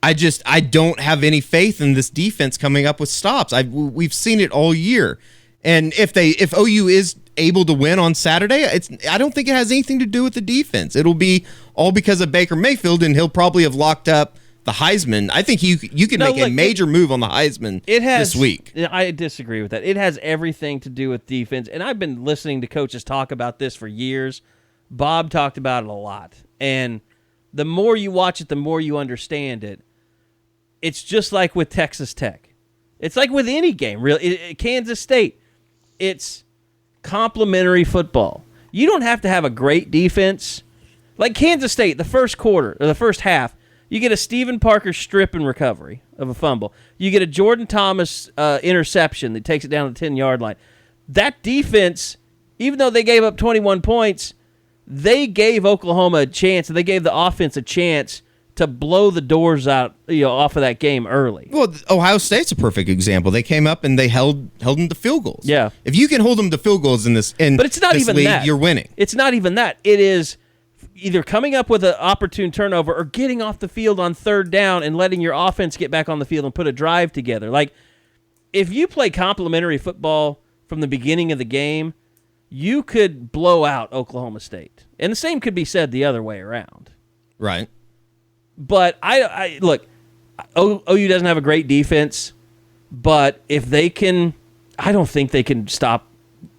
I don't have any faith in this defense coming up with stops. We've seen it all year. And if OU is able to win on Saturday, I don't think it has anything to do with the defense. It'll be all because of Baker Mayfield, and he'll probably have locked up the Heisman. I think you can make a major move on the Heisman this week. I disagree with that. It has everything to do with defense, and I've been listening to coaches talk about this for years. Bob talked about it a lot, and the more you watch it, the more you understand it. It's just like with Texas Tech. It's like with any game, really. Kansas State. It's complementary football. You don't have to have a great defense. Like Kansas State, the first quarter or the first half, you get a Stephen Parker strip and recovery of a fumble. You get a Jordan Thomas interception that takes it down to the 10-yard line. That defense, even though they gave up 21 points, they gave Oklahoma a chance, and they gave the offense a chance to blow the doors out, off of that game early. Well, Ohio State's a perfect example. They came up and they held them to field goals. Yeah. If you can hold them to field goals in this, but it's not even league, that. You're winning. It's not even that. It is either coming up with an opportune turnover or getting off the field on 3rd down and letting your offense get back on the field and put a drive together. Like, if you play complementary football from the beginning of the game, you could blow out Oklahoma State. And the same could be said the other way around. Right. But I look, OU doesn't have a great defense, but if they can, I don't think they can stop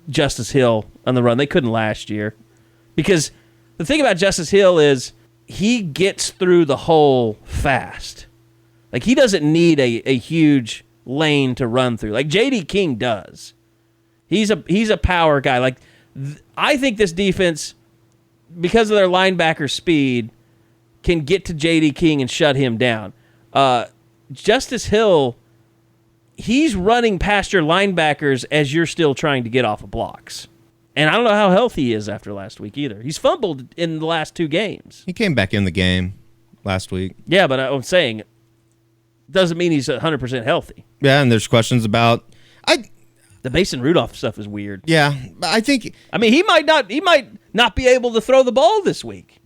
Justice Hill on the run. They couldn't last year. Because the thing about Justice Hill is he gets through the hole fast. Like, he doesn't need a huge lane to run through. Like J.D. King does. He's a power guy. Like, I think this defense, because of their linebacker speed, can get to J.D. King and shut him down. Justice Hill, he's running past your linebackers as you're still trying to get off of blocks. And I don't know how healthy he is after last week either. He's fumbled in the last 2 games. He came back in the game. last week. Yeah, but I'm saying doesn't mean he's 100% healthy. Yeah, and there's questions about the Mason Rudolph stuff is weird. Yeah, but I think he might not be able to throw the ball this week.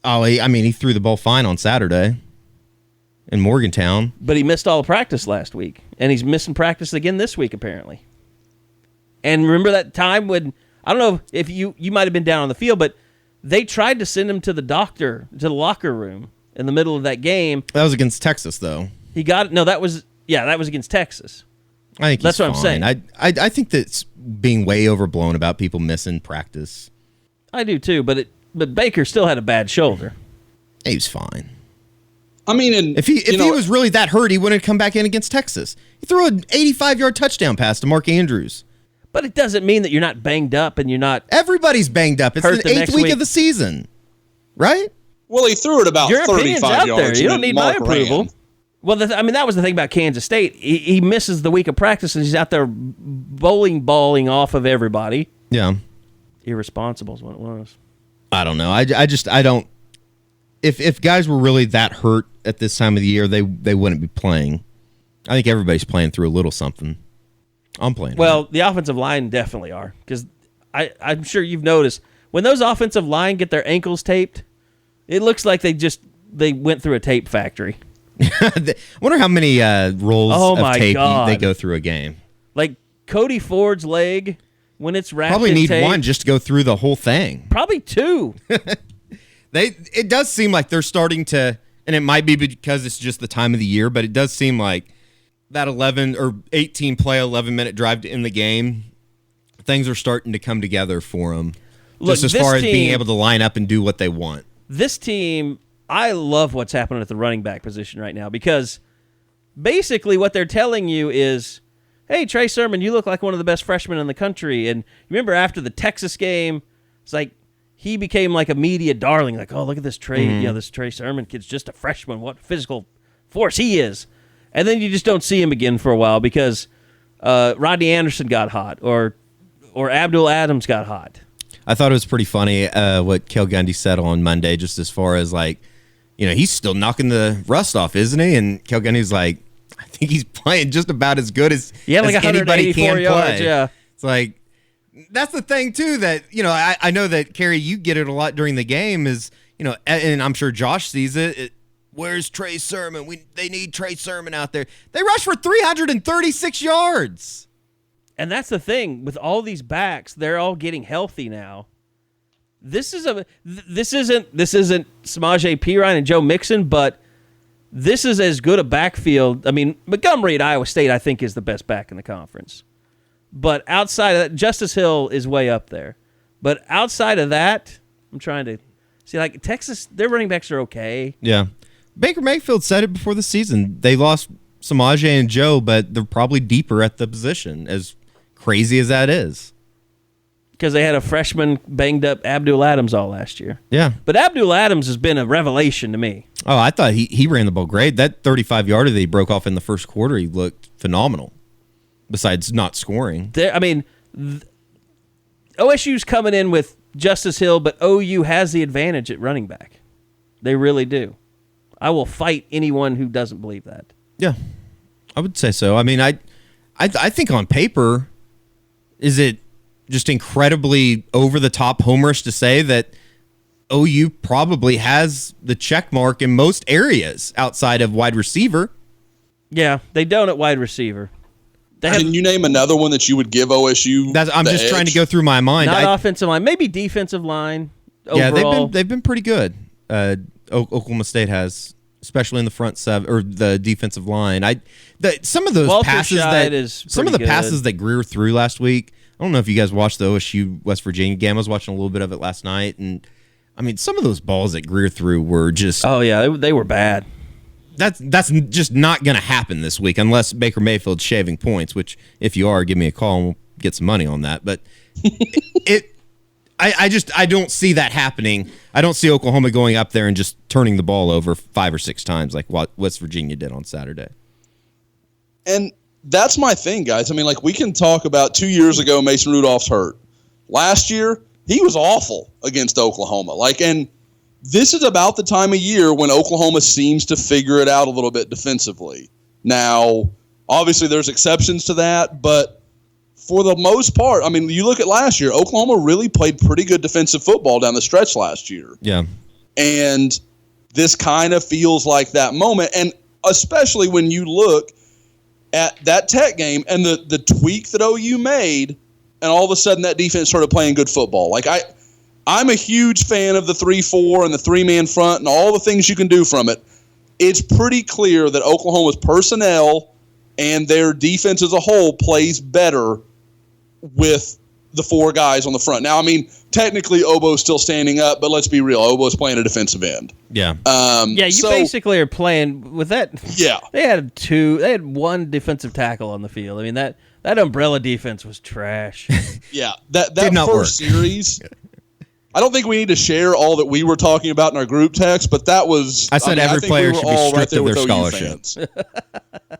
Oh, he threw the ball fine on Saturday in Morgantown. But he missed all the practice last week, and he's missing practice again this week apparently. And remember that time when I don't know if you might have been down on the field, but they tried to send him to the doctor, to the locker room in the middle of that game. That was against Texas, though. That was against Texas. I think that's what fine. I'm saying. I think that's being way overblown about people missing practice. I do too, but Baker still had a bad shoulder. He was fine. I mean, if he was really that hurt, he wouldn't have come back in against Texas. He threw an 85-yard touchdown pass to Mark Andrews. But it doesn't mean that you're not banged up and you're not. Everybody's banged up. It's the 8th week of the season, right? Well, he threw it about Your 35 yards. There. You don't need my approval. Well, that was the thing about Kansas State. He misses the week of practice and he's out there balling off of everybody. Yeah. Irresponsible is what it was. I don't know. I don't. If guys were really that hurt at this time of the year, they wouldn't be playing. I think everybody's playing through a little something. I'm playing. Well, the offensive line definitely are, because I'm sure you've noticed when those offensive line get their ankles taped, it looks like they went through a tape factory. I wonder how many rolls of tape they go through a game. Like Cody Ford's leg, when it's wrapped probably in need tape, one just to go through the whole thing. Probably two. It does seem like they're starting to, and it might be because it's just the time of the year, but it does seem like that 11 or 18 play, 11-minute drive to end the game, things are starting to come together for them. Look, just as far as being able to line up and do what they want. This team, I love what's happening at the running back position right now, because basically what they're telling you is, hey, Trey Sermon, you look like one of the best freshmen in the country. And remember after the Texas game, it's like he became like a media darling. Like, oh, look at this Trey, this Trey Sermon kid's just a freshman. What physical force he is. And then you just don't see him again for a while because Rodney Anderson got hot or Abdul Adams got hot. I thought it was pretty funny what Cale Gundy said on Monday, just as far as like, he's still knocking the rust off, isn't he? And Cale Gundy's like, I think he's playing just about as good as, like anybody can yards, play. Yeah. It's like, that's the thing too that, I know that, Carey, you get it a lot during the game is, and I'm sure Josh sees it. Where's Trey Sermon? They need Trey Sermon out there. They rushed for 336 yards. And that's the thing with all these backs; they're all getting healthy now. This isn't Samaje Perine and Joe Mixon, but this is as good a backfield. I mean, Montgomery at Iowa State, I think, is the best back in the conference. But outside of that, Justice Hill is way up there. But outside of that, I'm trying to see, like Texas, their running backs are okay. Yeah. Baker Mayfield said it before the season. They lost Samaje and Joe, but they're probably deeper at the position, as crazy as that is. Because they had a freshman banged up Abdul Adams all last year. Yeah. But Abdul Adams has been a revelation to me. Oh, I thought he ran the ball great. That 35-yarder that he broke off in the first quarter, he looked phenomenal, besides not scoring. OSU's coming in with Justice Hill, but OU has the advantage at running back. They really do. I will fight anyone who doesn't believe that. Yeah, I would say so. I mean, I think on paper, is it just incredibly over-the-top homerish to say that OU probably has the check mark in most areas outside of wide receiver? Yeah, they don't at wide receiver. Can you name another one that you would give OSU? I'm just trying to go through my mind. Not offensive line, maybe defensive line. Overall. Yeah, they've been pretty good. Oklahoma State has, especially in the front seven or the defensive line. Some of those passes that Greer threw last week. I don't know if you guys watched the OSU West Virginia game. I was watching a little bit of it last night, and I mean, some of those balls that Greer threw were just they were bad. That's just not going to happen this week unless Baker Mayfield's shaving points. Which, if you are, give me a call and we'll get some money on that. But I don't see that happening. I don't see Oklahoma going up there and just turning the ball over 5 or 6 times like what West Virginia did on Saturday. And that's my thing, guys. I mean, like, we can talk about 2 years ago, Mason Rudolph's hurt. Last year, he was awful against Oklahoma. And this is about the time of year when Oklahoma seems to figure it out a little bit defensively. Now, obviously there's exceptions to that, but for the most part, I mean, you look at last year, Oklahoma really played pretty good defensive football down the stretch last year. Yeah. And this kind of feels like that moment. And especially when you look at that Tech game and the tweak that OU made, and all of a sudden that defense started playing good football. Like, I'm a huge fan of the 3-4 and the three-man front and all the things you can do from it. It's pretty clear that Oklahoma's personnel and their defense as a whole plays better with the four guys on the front. Now, I mean, technically Obo's still standing up, but let's be real. Obo's playing a defensive end. Yeah. You basically are playing with that. Yeah. They had one defensive tackle on the field. I mean, that umbrella defense was trash. Yeah. That first series, I don't think we need to share all that we were talking about in our group text, but that was. I said every player should be stripped of their scholarships.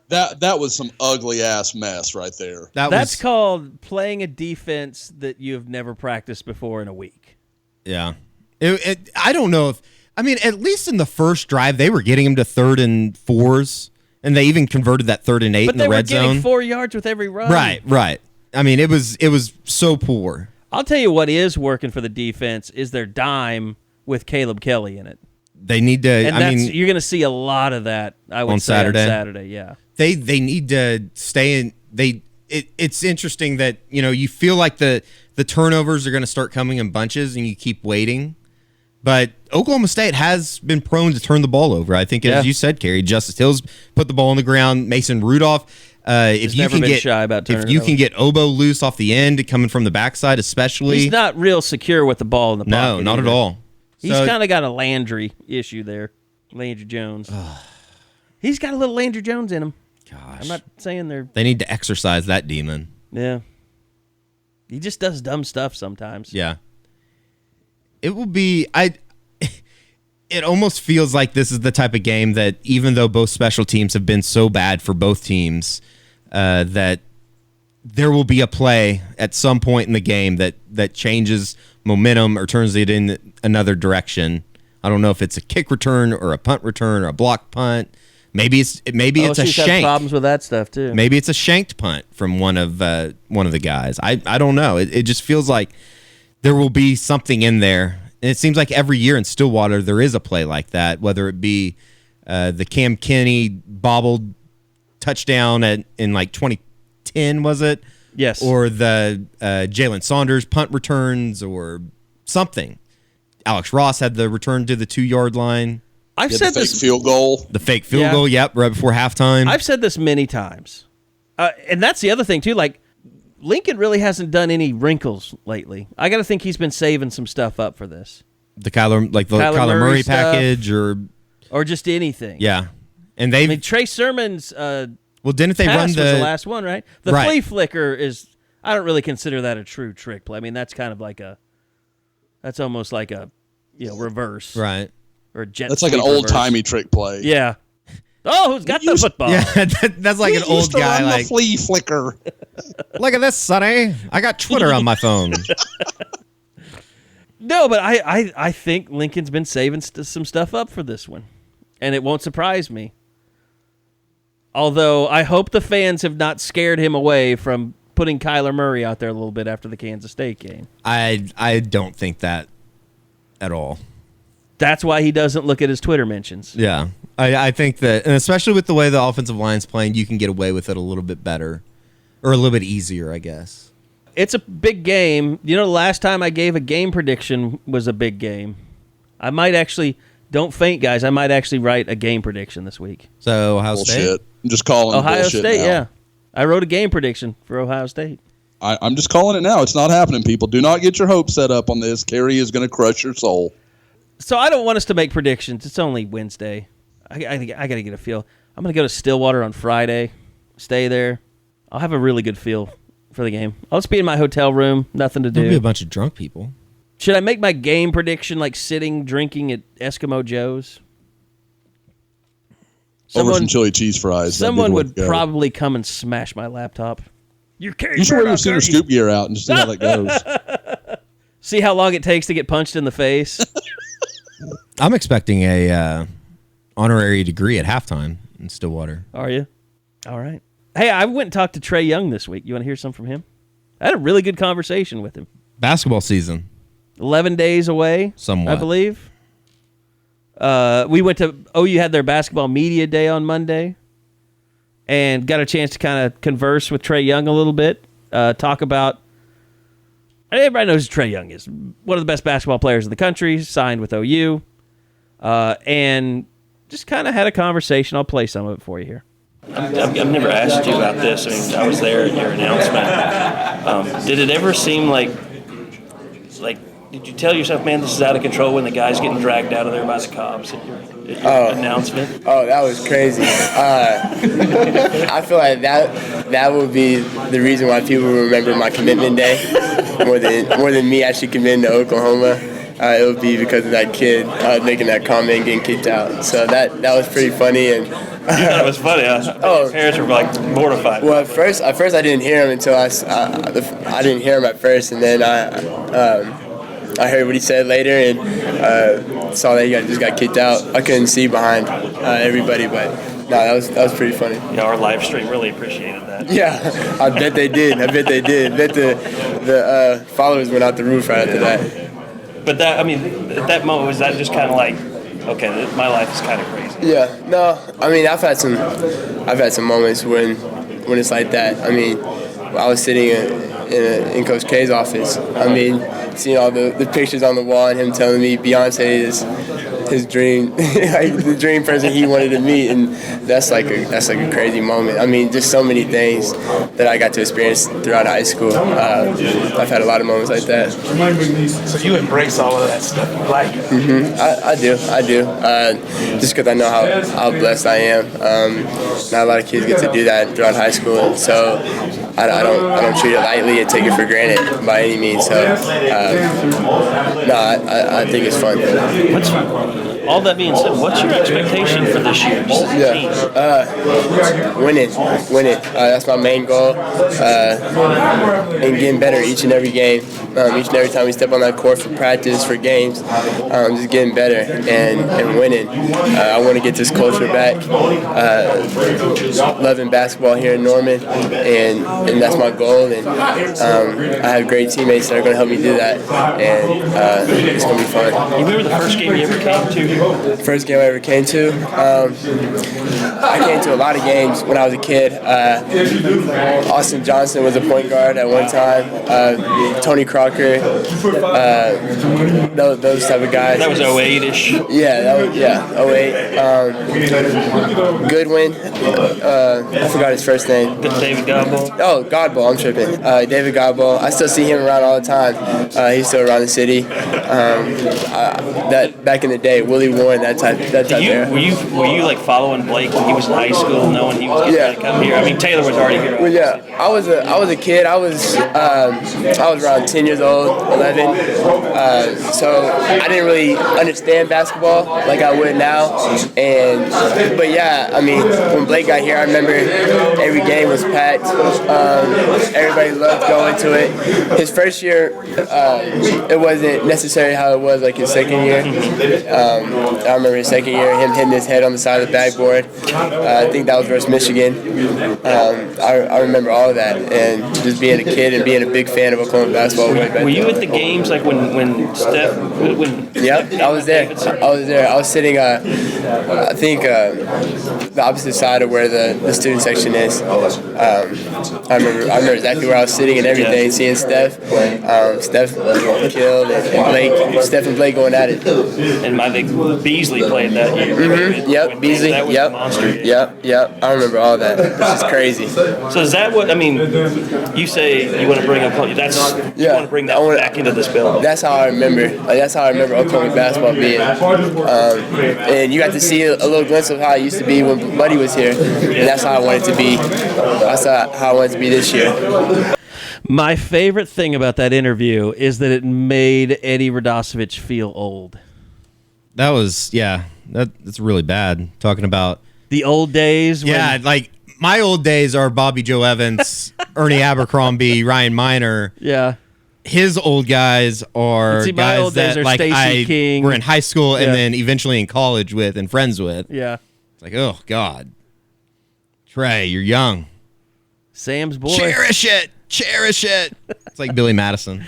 That was some ugly ass mess right there. That's called playing a defense that you have never practiced before in a week. Yeah. I don't know if. I mean, at least in the first drive, they were getting them to 3rd and 4s, and they even converted that 3rd and 8 in the red zone. But they were getting 4 yards with every run. Right. I mean, it was so poor. I'll tell you what is working for the defense is their dime with Caleb Kelly in it. They need to. And you're going to see a lot of that. I would say on Saturday. Yeah. They need to stay in. It's interesting that you feel like the turnovers are going to start coming in bunches, and you keep waiting. But Oklahoma State has been prone to turn the ball over. I think, as you said, Carey, Justice Hills put the ball on the ground. Mason Rudolph. If you can get Obo loose off the end, coming from the backside, especially, he's not real secure with the ball in the pocket. No, not at all. He's kind of got a Landry issue there, Landry Jones. He's got a little Landry Jones in him. Gosh, I'm not saying they need to exercise that demon. Yeah, he just does dumb stuff sometimes. Yeah, it will be. It almost feels like this is the type of game that, even though both special teams have been so bad for both teams, that there will be a play at some point in the game that changes momentum or turns it in another direction. I don't know if it's a kick return or a punt return or a block punt. Maybe it's a shank. Problems with that stuff too. Maybe it's a shanked punt from one of the guys. I don't know. It just feels like there will be something in there. And it seems like every year in Stillwater there is a play like that, whether it be the Cam Kenny bobbled touchdown in like 2010, was it? Yes. Or the Jalen Saunders punt returns or something. Alex Ross had the return to the 2-yard line. I've said the fake field goal. The fake field goal, yep, right before halftime. I've said this many times. And that's the other thing, too. Like, Lincoln really hasn't done any wrinkles lately. I got to think he's been saving some stuff up for this. The Kyler Murray package or just anything. Yeah. And Trey Sermon's didn't they run was the last one, right? The flea flicker is, I don't really consider that a true trick play. I mean, that's kind of like that's almost like a reverse. Right. Or a jet. That's like an old-timey trick play. Yeah. Oh, who's got the football? Yeah, that's like an old guy. Run like the flea flicker. Look at this, Sonny. I got Twitter on my phone. No, but I think Lincoln's been saving some stuff up for this one, and it won't surprise me. Although I hope the fans have not scared him away from putting Kyler Murray out there a little bit after the Kansas State game. I don't think that at all. That's why he doesn't look at his Twitter mentions. Yeah. I think that, and especially with the way the offensive line's playing, you can get away with it a little bit better, or a little bit easier, I guess. It's a big game. The last time I gave a game prediction was a big game. I might actually, don't faint, guys, I might actually write a game prediction this week. So, Ohio State? I'm just calling Ohio bullshit State, now. yeah. I wrote a game prediction for Ohio State. I'm just calling it now. It's not happening, people. Do not get your hopes set up on this. Carey is going to crush your soul. So I don't want us to make predictions. It's only Wednesday. I got to get a feel. I'm going to go to Stillwater on Friday, stay there. I'll have a really good feel for the game. I'll just be in my hotel room, nothing to do. There'll be a bunch of drunk people. Should I make my game prediction like sitting, drinking at Eskimo Joe's? Over some chili cheese fries. Someone would probably come and smash my laptop. You should wear your Sooner Scoop gear out and just see how that goes. See how long it takes to get punched in the face? I'm expecting a honorary degree at halftime in Stillwater. Are you? All right. Hey, I went and talked to Trey Young this week. You want to hear some from him? I had a really good conversation with him. Basketball season. 11 days away, somewhat, I believe. We went to OU had their basketball media day on Monday, and got a chance to kind of converse with Trey Young a little bit. Talk about. Everybody knows who Trey Young is, one of the best basketball players in the country. Signed with OU, and just kind of had a conversation. I'll play some of it for you here. I've never asked you about this. I mean, I was there at your announcement. Did it ever seem like, did you tell yourself, man, this is out of control when the guy's getting dragged out of there by the cops at your announcement? Oh, that was crazy. I feel like that would be the reason why people remember my commitment day more than me actually committing to Oklahoma. It would be because of that kid making that comment and getting kicked out. So that was pretty funny. And you thought it was funny, huh? Your parents were like mortified. Well, at first I didn't hear him until I didn't hear him at first, and then I heard what he said later and saw that he just got kicked out. I couldn't see behind everybody, but no, that was pretty funny. Yeah, our live stream really appreciated that. Yeah, I bet they did. I bet the followers went out the roof right after that. But that, I mean, at that moment, was that just kind of like, okay, my life is kind of crazy? Yeah, no, I mean, I've had some moments when it's like that. I mean, I was sitting in Coach K's office. I mean, seeing all the pictures on the wall and him telling me Beyonce is his dream, like the dream person he wanted to meet, and that's like a crazy moment. I mean, just so many things that I got to experience throughout high school. I've had a lot of moments like that. So you embrace all of that stuff, you like it? I do. Just because I know how blessed I am. Not a lot of kids get to do that throughout high school, so I don't treat it lightly and take it for granted by any means. So I think it's fun. All that being said, what's your expectation for this year's team? Winning. That's my main goal. And getting better each and every game. Each and every time we step on that court for practice, for games, just getting better and winning. I want to get this culture back. Loving basketball here in Norman, and that's my goal. And I have great teammates that are going to help me do that, and it's going to be fun. You remember the first game you ever came to? First game I ever came to? I came to a lot of games when I was a kid. Austin Johnson was a point guard at one time. Tony Crocker, those type of guys. That was 08-ish. Yeah, 08. Goodwin, I forgot his first name. David Godboll. Oh, Godboll, I'm tripping. David Godboll. I still see him around all the time. He's still around the city. That back in the day, Willie Warren, that type there. Were you like following Blake when he was in high school, knowing he was going to come here? I mean, Taylor was already here. Well, yeah, I was a kid. I was around 10 years old, 11. So I didn't really understand basketball like I would now. But yeah, I mean, when Blake got here, I remember every game was packed. Everybody loved going to it. His first year, it wasn't necessarily how it was like his second year. I remember his second year, him hitting his head on the side of the backboard. I think that was versus Michigan. I remember all of that, and just being a kid and being a big fan of Oklahoma basketball. Were you at the games like when Steph? Yep, I was there. I was sitting, I think, the opposite side of where the student section is. I remember exactly where I was sitting and everything, seeing Steph. Steph killed, and Blake. Steph and Blake going at it. And I think Beasley played that year. Mm-hmm. Yep, Beasley. Yep. Yep. I remember all that. This is crazy. So is that what I mean? You say you want to bring Oklahoma. You want to bring that back into this building. That's how I remember. That's how I remember Oklahoma basketball being. And you got to see a little glimpse of how it used to be when Buddy was here, and that's how I want it to be. That's how I want it to be this year. My favorite thing about that interview is that it made Eddie Radosevich feel old. That was, that's really bad. Talking about the old days. Yeah, like my old days are Bobby Joe Evans, Ernie Abercrombie, Ryan Miner. Yeah. his old guys are See, my guys old days that are like Stacey King. were in high school and Yeah. then eventually in college with and friends with. Yeah. It's like, oh God, Trey, you're young. Sam's boy. Cherish it. It's like Billy Madison.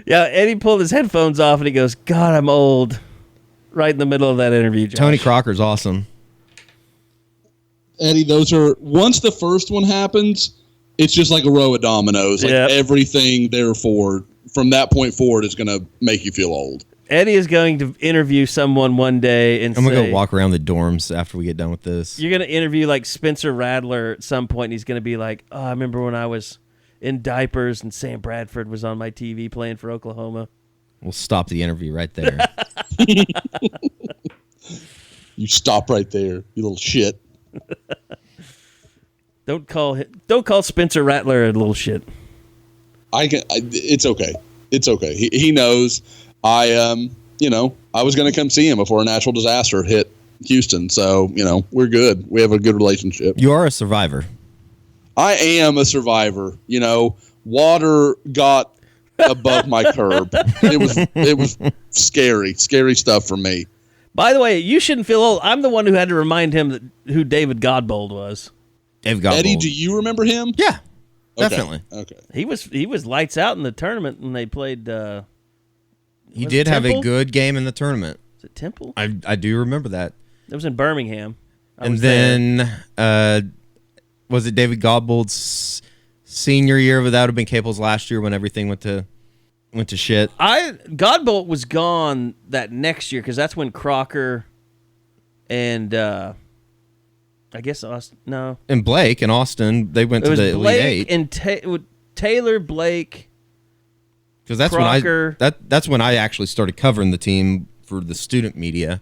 Yeah, Eddie pulled his headphones off and he goes, God, I'm old. Right in the middle of that interview, Josh. Tony Crocker's awesome. Eddie, those are once the first one happens, it's just like a row of dominoes. Like everything therefore from that point forward is going to make you feel old. Eddie is going to interview someone one day and I'm going to say, go walk around the dorms after we get done with this. you're going to interview like Spencer Rattler at some point, and he's going to be like, oh, I remember when I was in diapers and Sam Bradford was on my TV playing for Oklahoma. We'll stop the interview right there. You stop right there, you little shit. Don't call Spencer Rattler a little shit. It's okay. It's okay. He knows. I was going to come see him before a natural disaster hit Houston. So, we're good. We have a good relationship. You are a survivor. I am a survivor. Water got above my curb. It was scary stuff for me. By the way, you shouldn't feel old. I'm the one who had to remind him who David Godbold was. David Godbold. Eddie, do you remember him? Yeah, definitely. Okay. He was lights out in the tournament when they played. He did have a good game in the tournament. Was it Temple? I do remember that. It was in Birmingham. And then was it David Godbold's senior year? But that would have been Capel's last year when everything went to shit. Godbold was gone that next year because that's when Crocker and I guess Austin. No, and Blake and Austin, they went to the Elite Eight. And Taylor, Blake. Because that's when I actually started covering the team for the student media.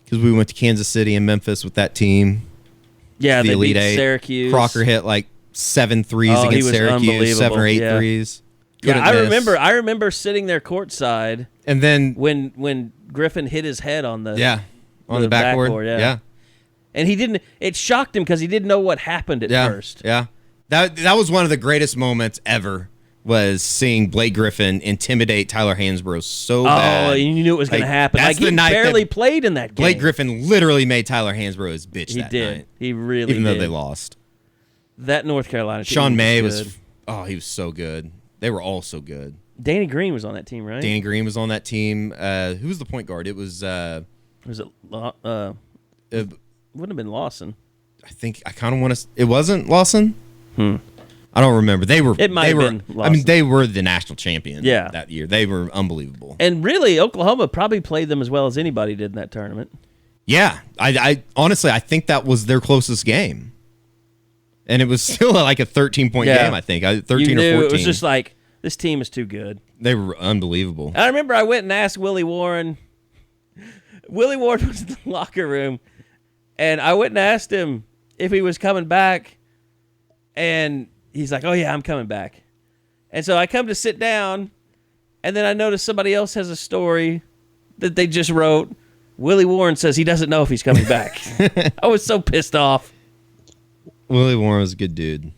Because we went to Kansas City and Memphis with that team. Yeah, the they Elite beat Eight. Syracuse. Crocker hit like 7 threes he against was Syracuse, 7 or 8 unbelievable. threes. Yeah, I remember sitting there courtside. And then when Griffin hit his head on the the backboard. Yeah. And he didn't. It shocked him because he didn't know what happened at first. Yeah, that was one of the greatest moments ever. Was seeing Blake Griffin intimidate Tyler Hansbrough so bad. Oh, you knew it was going to happen. That's Like, he the night barely that played in that game. Blake Griffin literally made Tyler Hansbrough his bitch He that did. night. He really Even though did. they lost. That North Carolina team Sean May good. was he was so good. They were all so good. Danny Green was on that team, right? Danny Green was on that team. Who was the point guard? It was Was it wouldn't have been Lawson. I kind of want to. It wasn't Lawson. I don't remember. It might have been Lawson. I mean, they were the national champion. Yeah. That year they were unbelievable. And really, Oklahoma probably played them as well as anybody did in that tournament. Yeah, I honestly I think that was their closest game, and it was still like a 13-point game. I think 13 or 14. It was just like this team is too good. They were unbelievable. I remember I went and asked Willie Warren. Willie Warren was in the locker room, and I went and asked him if he was coming back, and he's like, "Oh yeah, I'm coming back." And so I come to sit down, and then I notice somebody else has a story that they just wrote. Willie Warren says he doesn't know if he's coming back. I was so pissed off. Willie Warren was a good dude.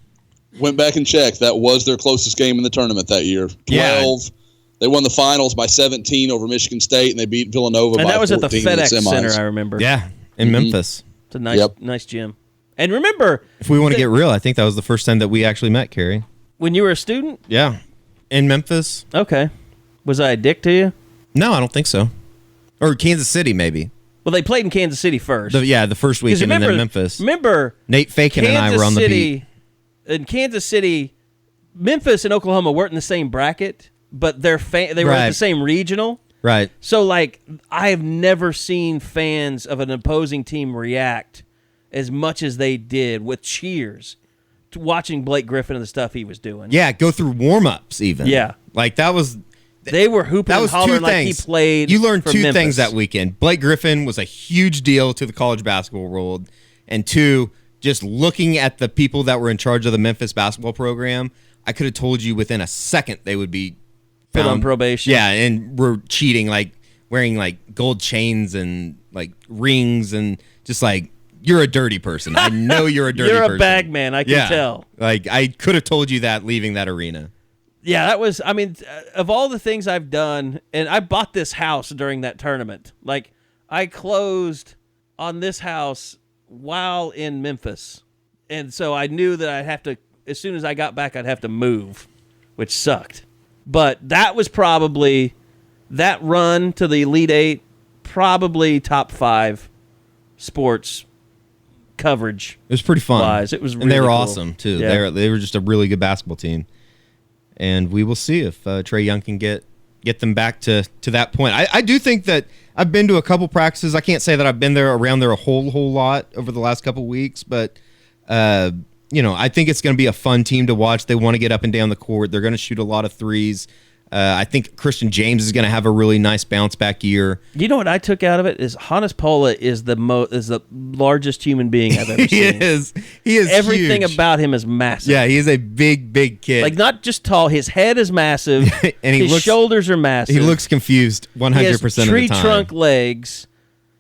Went back and checked. That was their closest game in the tournament that year. 12. Yeah. They won the finals by 17 over Michigan State, and they beat Villanova by 14 And that was at the in FedEx semis. Center, I remember. Yeah, in Memphis. It's a nice gym. And remember, if we want to get real, I think that was the first time that we actually met Carey. When you were a student? Yeah, in Memphis. Okay. Was I a dick to you? No, I don't think so. Or Kansas City, maybe. Well, they played in Kansas City first. The first weekend, and then Memphis. Remember, Nate Fakin and I were on the beat. In Kansas City, Memphis and Oklahoma weren't in the same bracket, but they were at the same regional. Right. So, like, I have never seen fans of an opposing team react as much as they did with cheers to watching Blake Griffin and the stuff he was doing. Yeah, go through warm-ups even. Yeah. Like, that was... They were hooping and hollering like he played. You learned for two Memphis. things that weekend. Blake Griffin was a huge deal to the college basketball world. And two, just looking at the people that were in charge of the Memphis basketball program, I could have told you within a second they would be put on probation. Yeah, and we're cheating, like wearing like gold chains and like rings and just like, you're a dirty person. I know you're a dirty person. You're a bag man, I can tell. Like, I could have told you that leaving that arena. Yeah, that was, I mean, of all the things I've done, and I bought this house during that tournament. Like, I closed on this house while in Memphis. And so I knew that I'd have to, as soon as I got back, I'd have to move, which sucked. But that was probably, that run to the Elite Eight, probably top 5 sports coverage. It was pretty fun. Wise. It was really and they were cool. awesome, too. Yeah. They were just a really good basketball team. And we will see if Trae Young can get them back to that point. I do think that I've been to a couple practices. I can't say that I've been around there a whole lot over the last couple weeks, but I think it's going to be a fun team to watch. They want to get up and down the court. They're going to shoot a lot of threes. I think Christian James is going to have a really nice bounce back year. You know what I took out of it is Hannes Pola is the largest human being I've ever seen. He is everything huge. about him is massive. Yeah, he is a big kid. Like, not just tall, his head is massive, and his shoulders are massive. He looks confused 100% he has of the time. tree trunk legs.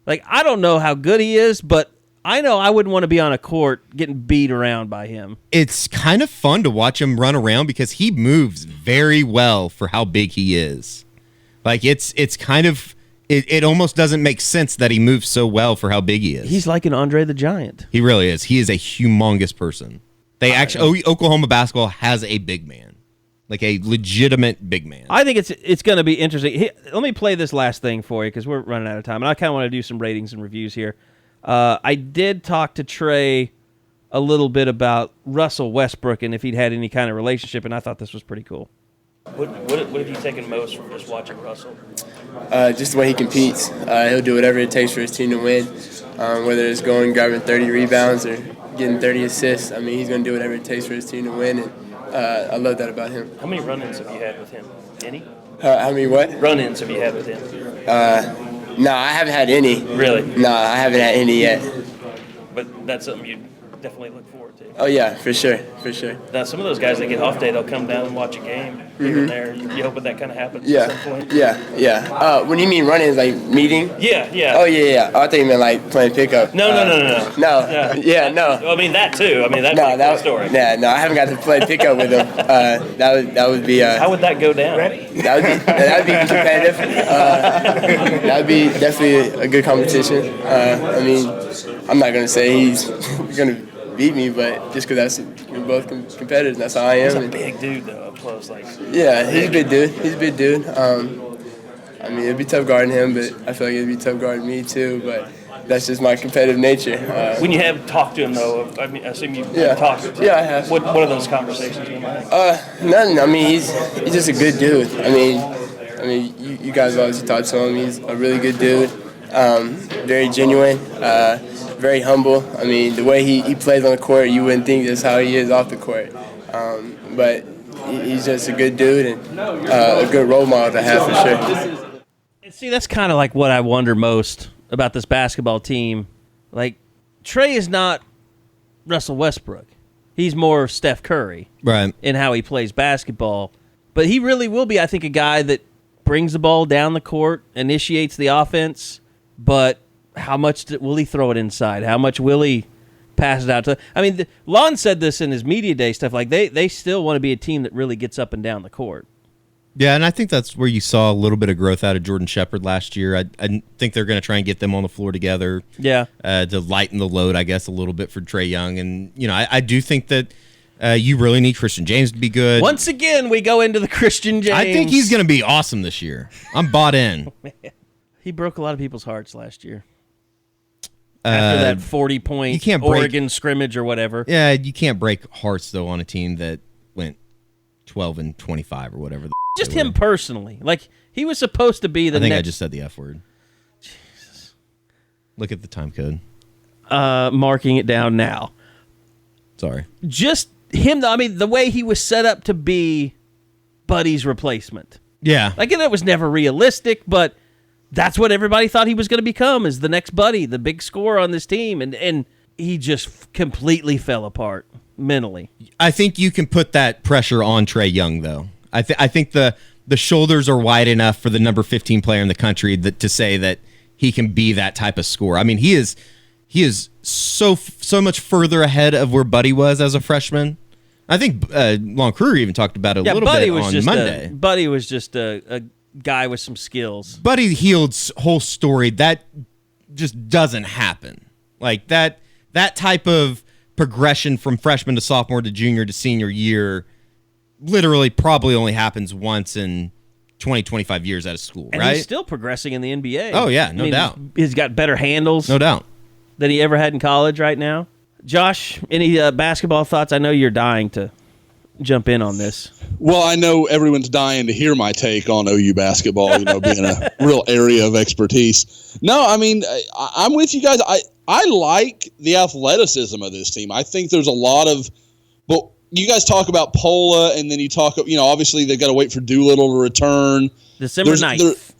Like, I don't know how good he is, but I know I wouldn't want to be on a court getting beat around by him. It's kind of fun to watch him run around because he moves very well for how big he is. Like, it's kind of, it almost doesn't make sense that he moves so well for how big he is. He's like an Andre the Giant. He really is. He is a humongous person. Oklahoma basketball has a big man. Like a legitimate big man. I think it's going to be interesting. Let me play this last thing for you because we're running out of time, and I kind of want to do some ratings and reviews here. I did talk to Trey a little bit about Russell Westbrook and if he'd had any kind of relationship, and I thought this was pretty cool. What have you taken most from just watching Russell? Just the way he competes. He'll do whatever it takes for his team to win, whether it's going grabbing 30 rebounds or getting 30 assists. I mean, he's going to do whatever it takes for his team to win, and I love that about him. How many run-ins have you had with him? Any? How many what? Run-ins have you had with him? No, I haven't had any. Really? No, I haven't had any yet. But that's something you definitely look forward to. Oh, yeah, for sure. Now, some of those guys that get off day, they'll come down and watch a game here and there. You hoping that kind of happens at some point? Yeah. When you mean run-ins, like meeting? Yeah. Oh, yeah. Oh, I think you meant like playing pickup. No. No. Yeah, no. Well, I mean, that too. I mean, that's a cool story. No, I haven't got to play pickup with him. That would be... How would that go down? That would be competitive. That would be definitely a good competition. I mean, I'm not going to say he's going to beat me, but just because we're both competitors, and that's how I am. He's a big dude, though, up close. Yeah, he's a big dude. I mean, it'd be tough guarding him, but I feel like it'd be tough guarding me, too, but that's just my competitive nature. When you have talked to him, though, I mean, I assume you've talked to him. Yeah, I have. What are those conversations been like? Nothing. I mean, he's just a good dude. I mean, you guys obviously talked to him. He's a really good dude, very genuine, very humble. I mean, the way he plays on the court, you wouldn't think that's how he is off the court. But he's just a good dude and a good role model to have for sure. See, that's kind of like what I wonder most about this basketball team. Like, Trey is not Russell Westbrook. He's more Steph Curry in how he plays basketball. But he really will be, I think, a guy that brings the ball down the court, initiates the offense, but how much will he throw it inside? How much will he pass it out to? I mean, Lon said this in his media day stuff. Like, they still want to be a team that really gets up and down the court. Yeah, and I think that's where you saw a little bit of growth out of Jordan Shepherd last year. I think they're going to try and get them on the floor together. Yeah. To lighten the load, I guess, a little bit for Trae Young. And, I do think that you really need Christian James to be good. Once again, we go into the Christian James. I think he's going to be awesome this year. I'm bought in. He broke a lot of people's hearts last year. After that 40-point Oregon scrimmage or whatever. Yeah, you can't break hearts, though, on a team that went 12-25 or whatever. Just him personally. Like, he was supposed to be the I think next... I just said the F word. Jesus. Look at the time code. Marking it down now. Sorry. Just him, I mean, the way he was set up to be Buddy's replacement. Yeah. Like, and it was never realistic, but that's what everybody thought he was going to become, is the next Buddy, the big scorer on this team. And he just completely fell apart mentally. I think you can put that pressure on Trae Young, though. I think the shoulders are wide enough for the number 15 player in the country to say that he can be that type of scorer. I mean, he is so much further ahead of where Buddy was as a freshman. I think Lon Kruger even talked about it a little Buddy bit was on just Monday. Buddy was just a guy with some skills. Buddy Hield's whole story, that just doesn't happen. Like that type of progression from freshman to sophomore to junior to senior year literally probably only happens once in 20, 25 years out of school, And right? he's still progressing in the NBA. Oh, yeah, no doubt. He's got better handles. No doubt. Than he ever had in college right now. Josh, any basketball thoughts? I know you're dying to jump in on this. Well, I know everyone's dying to hear my take on OU basketball, being a real area of expertise. No, I mean, I'm with you guys. I like the athleticism of this team. I think there's a lot of – but you guys talk about Pola, and then you talk – obviously they've got to wait for Doolittle to return. December 9th.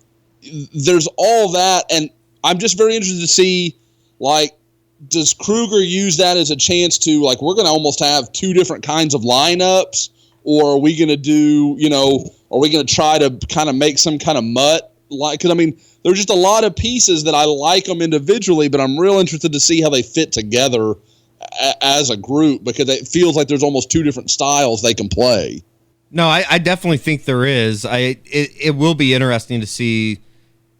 There's all that, and I'm just very interested to see, does Kruger use that as a chance to, we're going to almost have two different kinds of lineups, or are we going to do, are we going to try to kind of make some kind of mutt? Because, there's just a lot of pieces that I like them individually, but I'm real interested to see how they fit together as a group, because it feels like there's almost two different styles they can play. No, I definitely think there is. It will be interesting to see,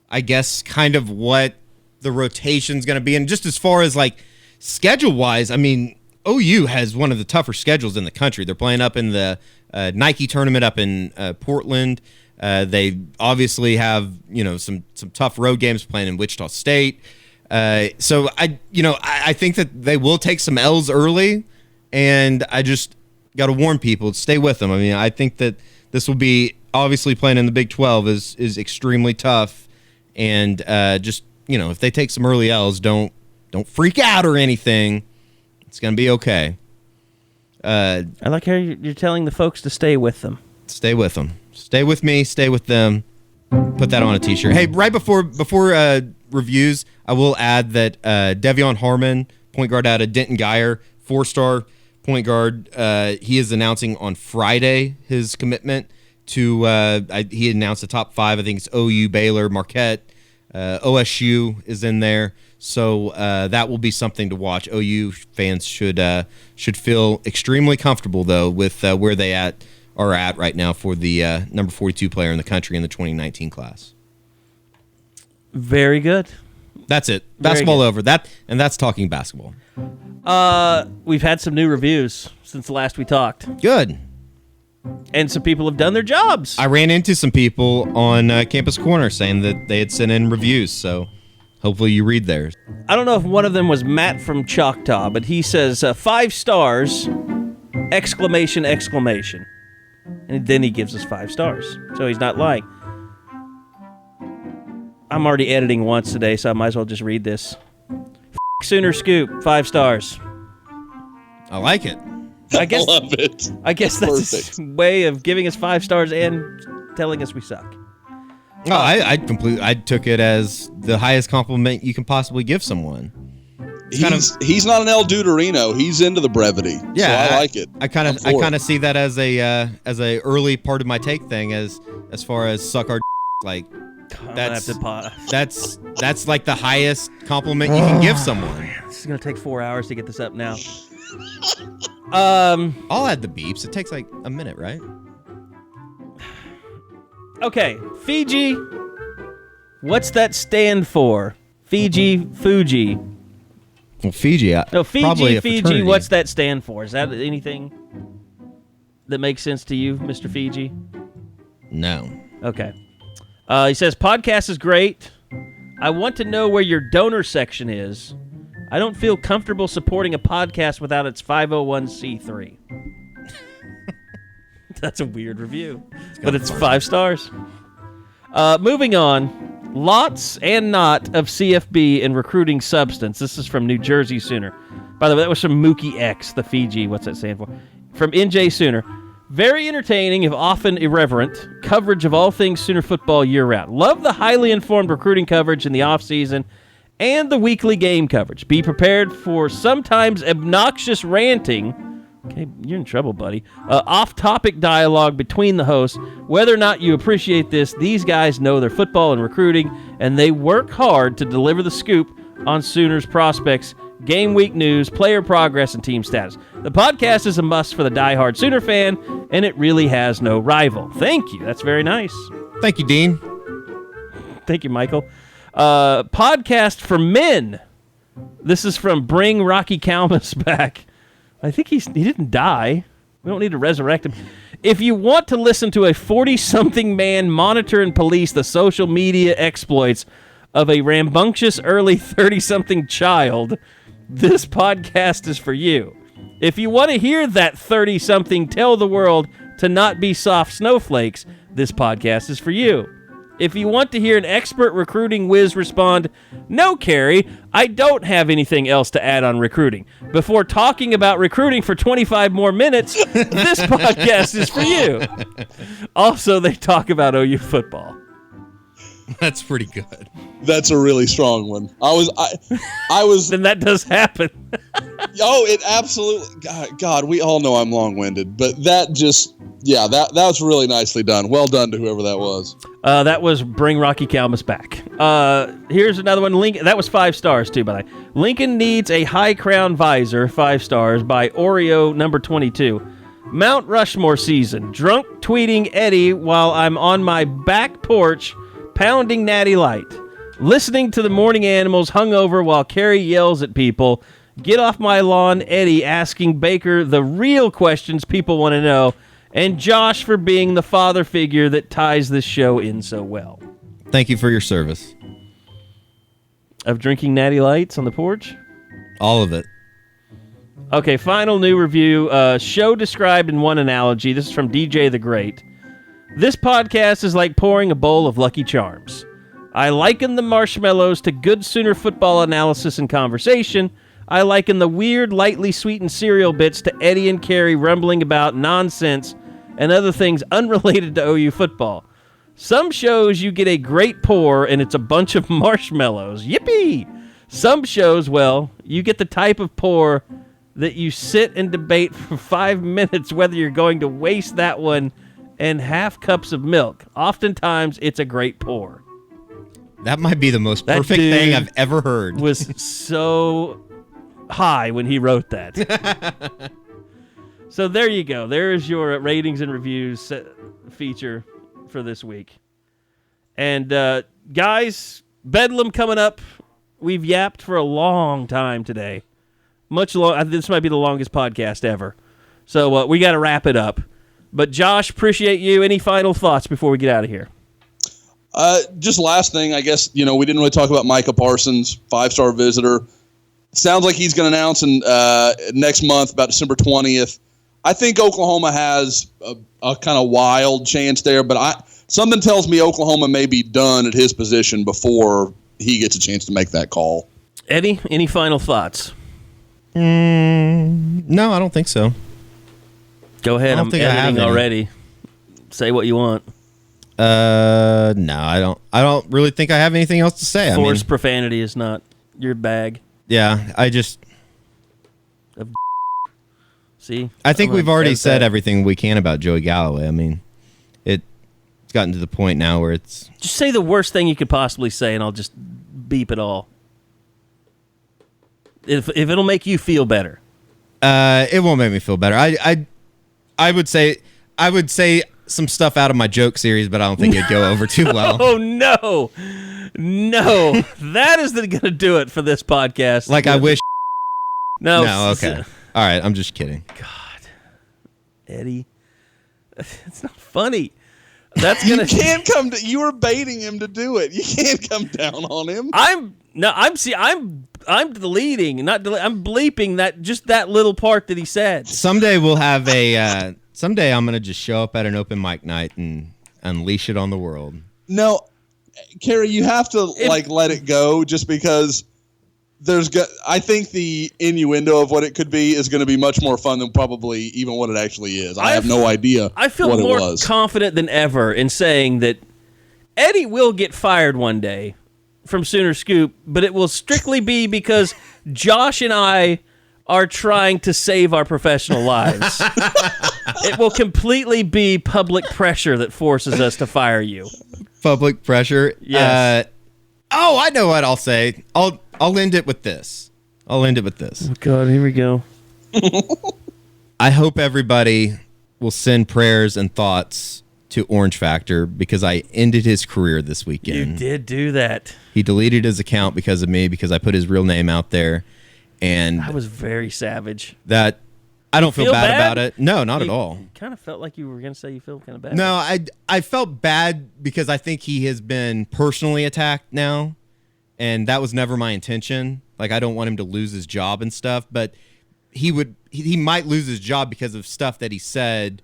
I guess, kind of what the rotation's going to be. And just as far as schedule-wise, OU has one of the tougher schedules in the country. They're playing up in the Nike tournament up in Portland. They obviously have, some tough road games playing in Wichita State. So I think that they will take some L's early, and I just got to warn people, stay with them. I think that this will be obviously playing in the Big 12 is extremely tough, and just if they take some early L's, don't freak out or anything. It's gonna be okay. I like how you're telling the folks to stay with them. Stay with them. Stay with me. Stay with them. Put that on a T-shirt. Hey, right before reviews, I will add that DeShawn Harmon, point guard out of Denton Geyer, 4-star point guard. He is announcing on Friday his commitment to. He announced the top 5. I think it's OU, Baylor, Marquette. OSU is in there, so that will be something to watch. OU fans should feel extremely comfortable though with where they are at right now for the number 42 player in the country in the 2019 class. Very good. That's it. Basketball over. That's talking basketball. We've had some new reviews since the last we talked. Good. And some people have done their jobs. I ran into some people on Campus Corner saying that they had sent in reviews, so hopefully you read theirs. I don't know if one of them was Matt from Choctaw, but he says 5 stars, exclamation, exclamation. And then he gives us 5 stars. So he's not lying. I'm already editing once today, so I might as well just read this. Sooner Scoop, 5 stars. I like it. I love it. I guess that's his way of giving us 5 stars and telling us we suck. No, I took it as the highest compliment you can possibly give someone. He's not an El Deuterino. He's into the brevity. Yeah, so I like it. I kind of see that as a early part of my take thing as far as suck our that's like the highest compliment you can give someone. This is gonna take 4 hours to get this up now. I'll add the beeps. It takes like a minute, right? Okay, Fiji. What's that stand for? Fuji. Well, Fiji. No, Fiji. Fiji. What's that stand for? Is that anything that makes sense to you, Mr. Fiji? No. Okay. He says, podcast is great. I want to know where your donor section is. I don't feel comfortable supporting a podcast without its 501c3. That's a weird review, but it's 5 stars. Moving on. Lots and not of CFB and recruiting substance. This is from New Jersey Sooner. By the way, that was from Mookie X, the Fiji. What's that stand for? From NJ Sooner. Very entertaining, if often irreverent, coverage of all things Sooner football year-round. Love the highly informed recruiting coverage in the off-season and the weekly game coverage. Be prepared for sometimes obnoxious ranting. Okay, you're in trouble, buddy. Off-topic dialogue between the hosts. Whether or not you appreciate this, these guys know their football and recruiting, and they work hard to deliver the scoop on Sooners prospects. game week news, player progress, and team status. The podcast is a must for the diehard Sooner fan, and it really has no rival. Thank you. That's very nice. Thank you, Dean. Thank you, Michael. Podcast for men. This is from Bring Rocky Kalmus Back. I think he didn't die. We don't need to resurrect him. If you want to listen to a 40-something man monitor and police the social media exploits of a rambunctious early 30-something child, this podcast is for you. If you want to hear that 30-something tell the world to not be soft snowflakes, this podcast is for you. If you want to hear an expert recruiting whiz respond, "No, Carey, I don't have anything else to add on recruiting," before talking about recruiting for 25 more minutes, this podcast is for you. Also, they talk about OU football. That's pretty good. That's a really strong one. I was. Then that does happen. Oh, it absolutely. God, we all know I'm long-winded, but that just, that was really nicely done. Well done to whoever that was. That was Bring Rocky Kalmus Back. Here's another one. That was 5 stars too, by the way. Lincoln needs a high crown visor. 5 stars by Oreo number 22. Mount Rushmore season. Drunk tweeting Eddie while I'm on my back porch pounding Natty Light. Listening to the Morning Animals hungover while Carey yells at people. Get off my lawn, Eddie asking Baker the real questions people want to know. And Josh for being the father figure that ties this show in so well. Thank you for your service. Of drinking Natty Lights on the porch? All of it. Okay, final new review. Show described in one analogy. This is from DJ the Great. This podcast is like pouring a bowl of Lucky Charms. I liken the marshmallows to good Sooner football analysis and conversation. I liken the weird, lightly sweetened cereal bits to Eddie and Carey rumbling about nonsense and other things unrelated to OU football. Some shows you get a great pour and it's a bunch of marshmallows. Yippee! Some shows, well, you get the type of pour that you sit and debate for 5 minutes whether you're going to waste that one and half cups of milk. Oftentimes, it's a great pour. That might be the most perfect thing I've ever heard. Was so high when he wrote that. So there you go. There's your ratings and reviews feature for this week. And guys, Bedlam coming up. We've yapped for a long time today. This might be the longest podcast ever. So we got to wrap it up. But Josh, appreciate you. Any final thoughts before we get out of here? Just last thing, I guess, we didn't really talk about Micah Parsons, 5-star visitor. Sounds like he's going to announce in next month, about December 20th. I think Oklahoma has a kind of wild chance there, but something tells me Oklahoma may be done at his position before he gets a chance to make that call. Eddie, any final thoughts? No, I don't think so. Go ahead. I'm editing already. Say what you want. No, I don't really think I have anything else to say. Forced profanity is not your bag. Yeah, See? I think we've already said everything we can about Joey Galloway. I mean, it's gotten to the point now where it's... Just say the worst thing you could possibly say, and I'll just beep it all. If it'll make you feel better. It won't make me feel better. I would say some stuff out of my joke series, but I don't think it'd go over too well. Oh, no. No. That is going to do it for this podcast. Like I wish... No, okay. All right, I'm just kidding. God. Eddie. It's not funny. That's gonna. You can't come to. You were baiting him to do it. You can't come down on him. I'm deleting, not I'm bleeping that little part that he said. Someday we'll have a. Someday I'm gonna just show up at an open mic night and unleash it on the world. No, Carey, you have to let it go, just because. I think the innuendo of what it could be is going to be much more fun than probably even what it actually is. I have no idea. I feel what more it was. confident than ever in saying that Eddie will get fired one day from Sooner Scoop, but it will strictly be because Josh and I are trying to save our professional lives. It will completely be public pressure that forces us to fire you. Public pressure? Yes. I know what I'll say. I'll end it with this. I'll end it with this. Oh, God, here we go. I hope everybody will send prayers and thoughts to Orange Factor because I ended his career this weekend. You did do that. He deleted his account because of me, because I put his real name out there. And I was very savage. that I don't feel Feel bad bad? about it. No, not at all. Kind of felt like you were going to say you feel kind of bad. No, I felt bad because I think he has been personally attacked now, and that was never my intention. Like, I don't want him to lose his job and stuff, but he might lose his job because of stuff that he said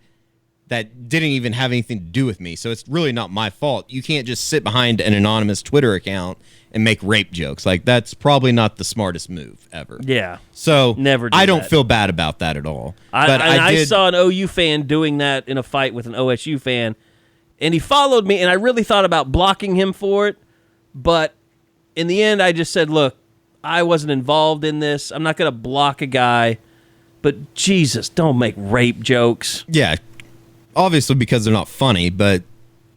that didn't even have anything to do with me. So it's really not my fault. You can't just sit behind an anonymous Twitter account and make rape jokes. Like, that's probably not the smartest move ever. Yeah. So Never do I don't that. feel bad about that at all. I saw an OU fan doing that in a fight with an OSU fan, and he followed me, and I really thought about blocking him for it, but in the end, I just said, look, I wasn't involved in this. I'm not going to block a guy, but Jesus, don't make rape jokes. Yeah, obviously because they're not funny, but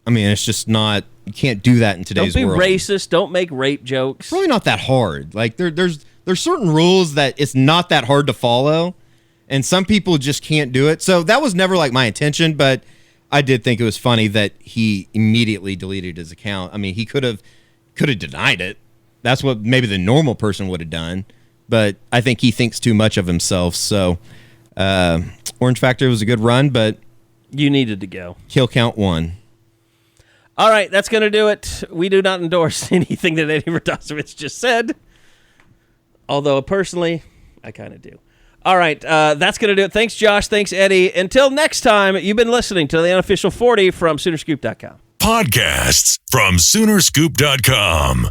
I mean, it's just not. You can't do that in today's world. Don't be world. racist. Don't make rape jokes. It's really not that hard. Like there's certain rules that it's not that hard to follow, and some people just can't do it. So that was never like my intention, but I did think it was funny that he immediately deleted his account. I mean, he could have denied it. That's what maybe the normal person would have done, but I think he thinks too much of himself. So Orange Factor was a good run, but you needed to go. Kill count 1. All right, that's going to do it. We do not endorse anything that Eddie Radosevich just said, although personally, I kind of do. All right, that's going to do it. Thanks, Josh. Thanks, Eddie. Until next time, you've been listening to the Unofficial 40 from Soonerscoop.com. Podcasts from Soonerscoop.com.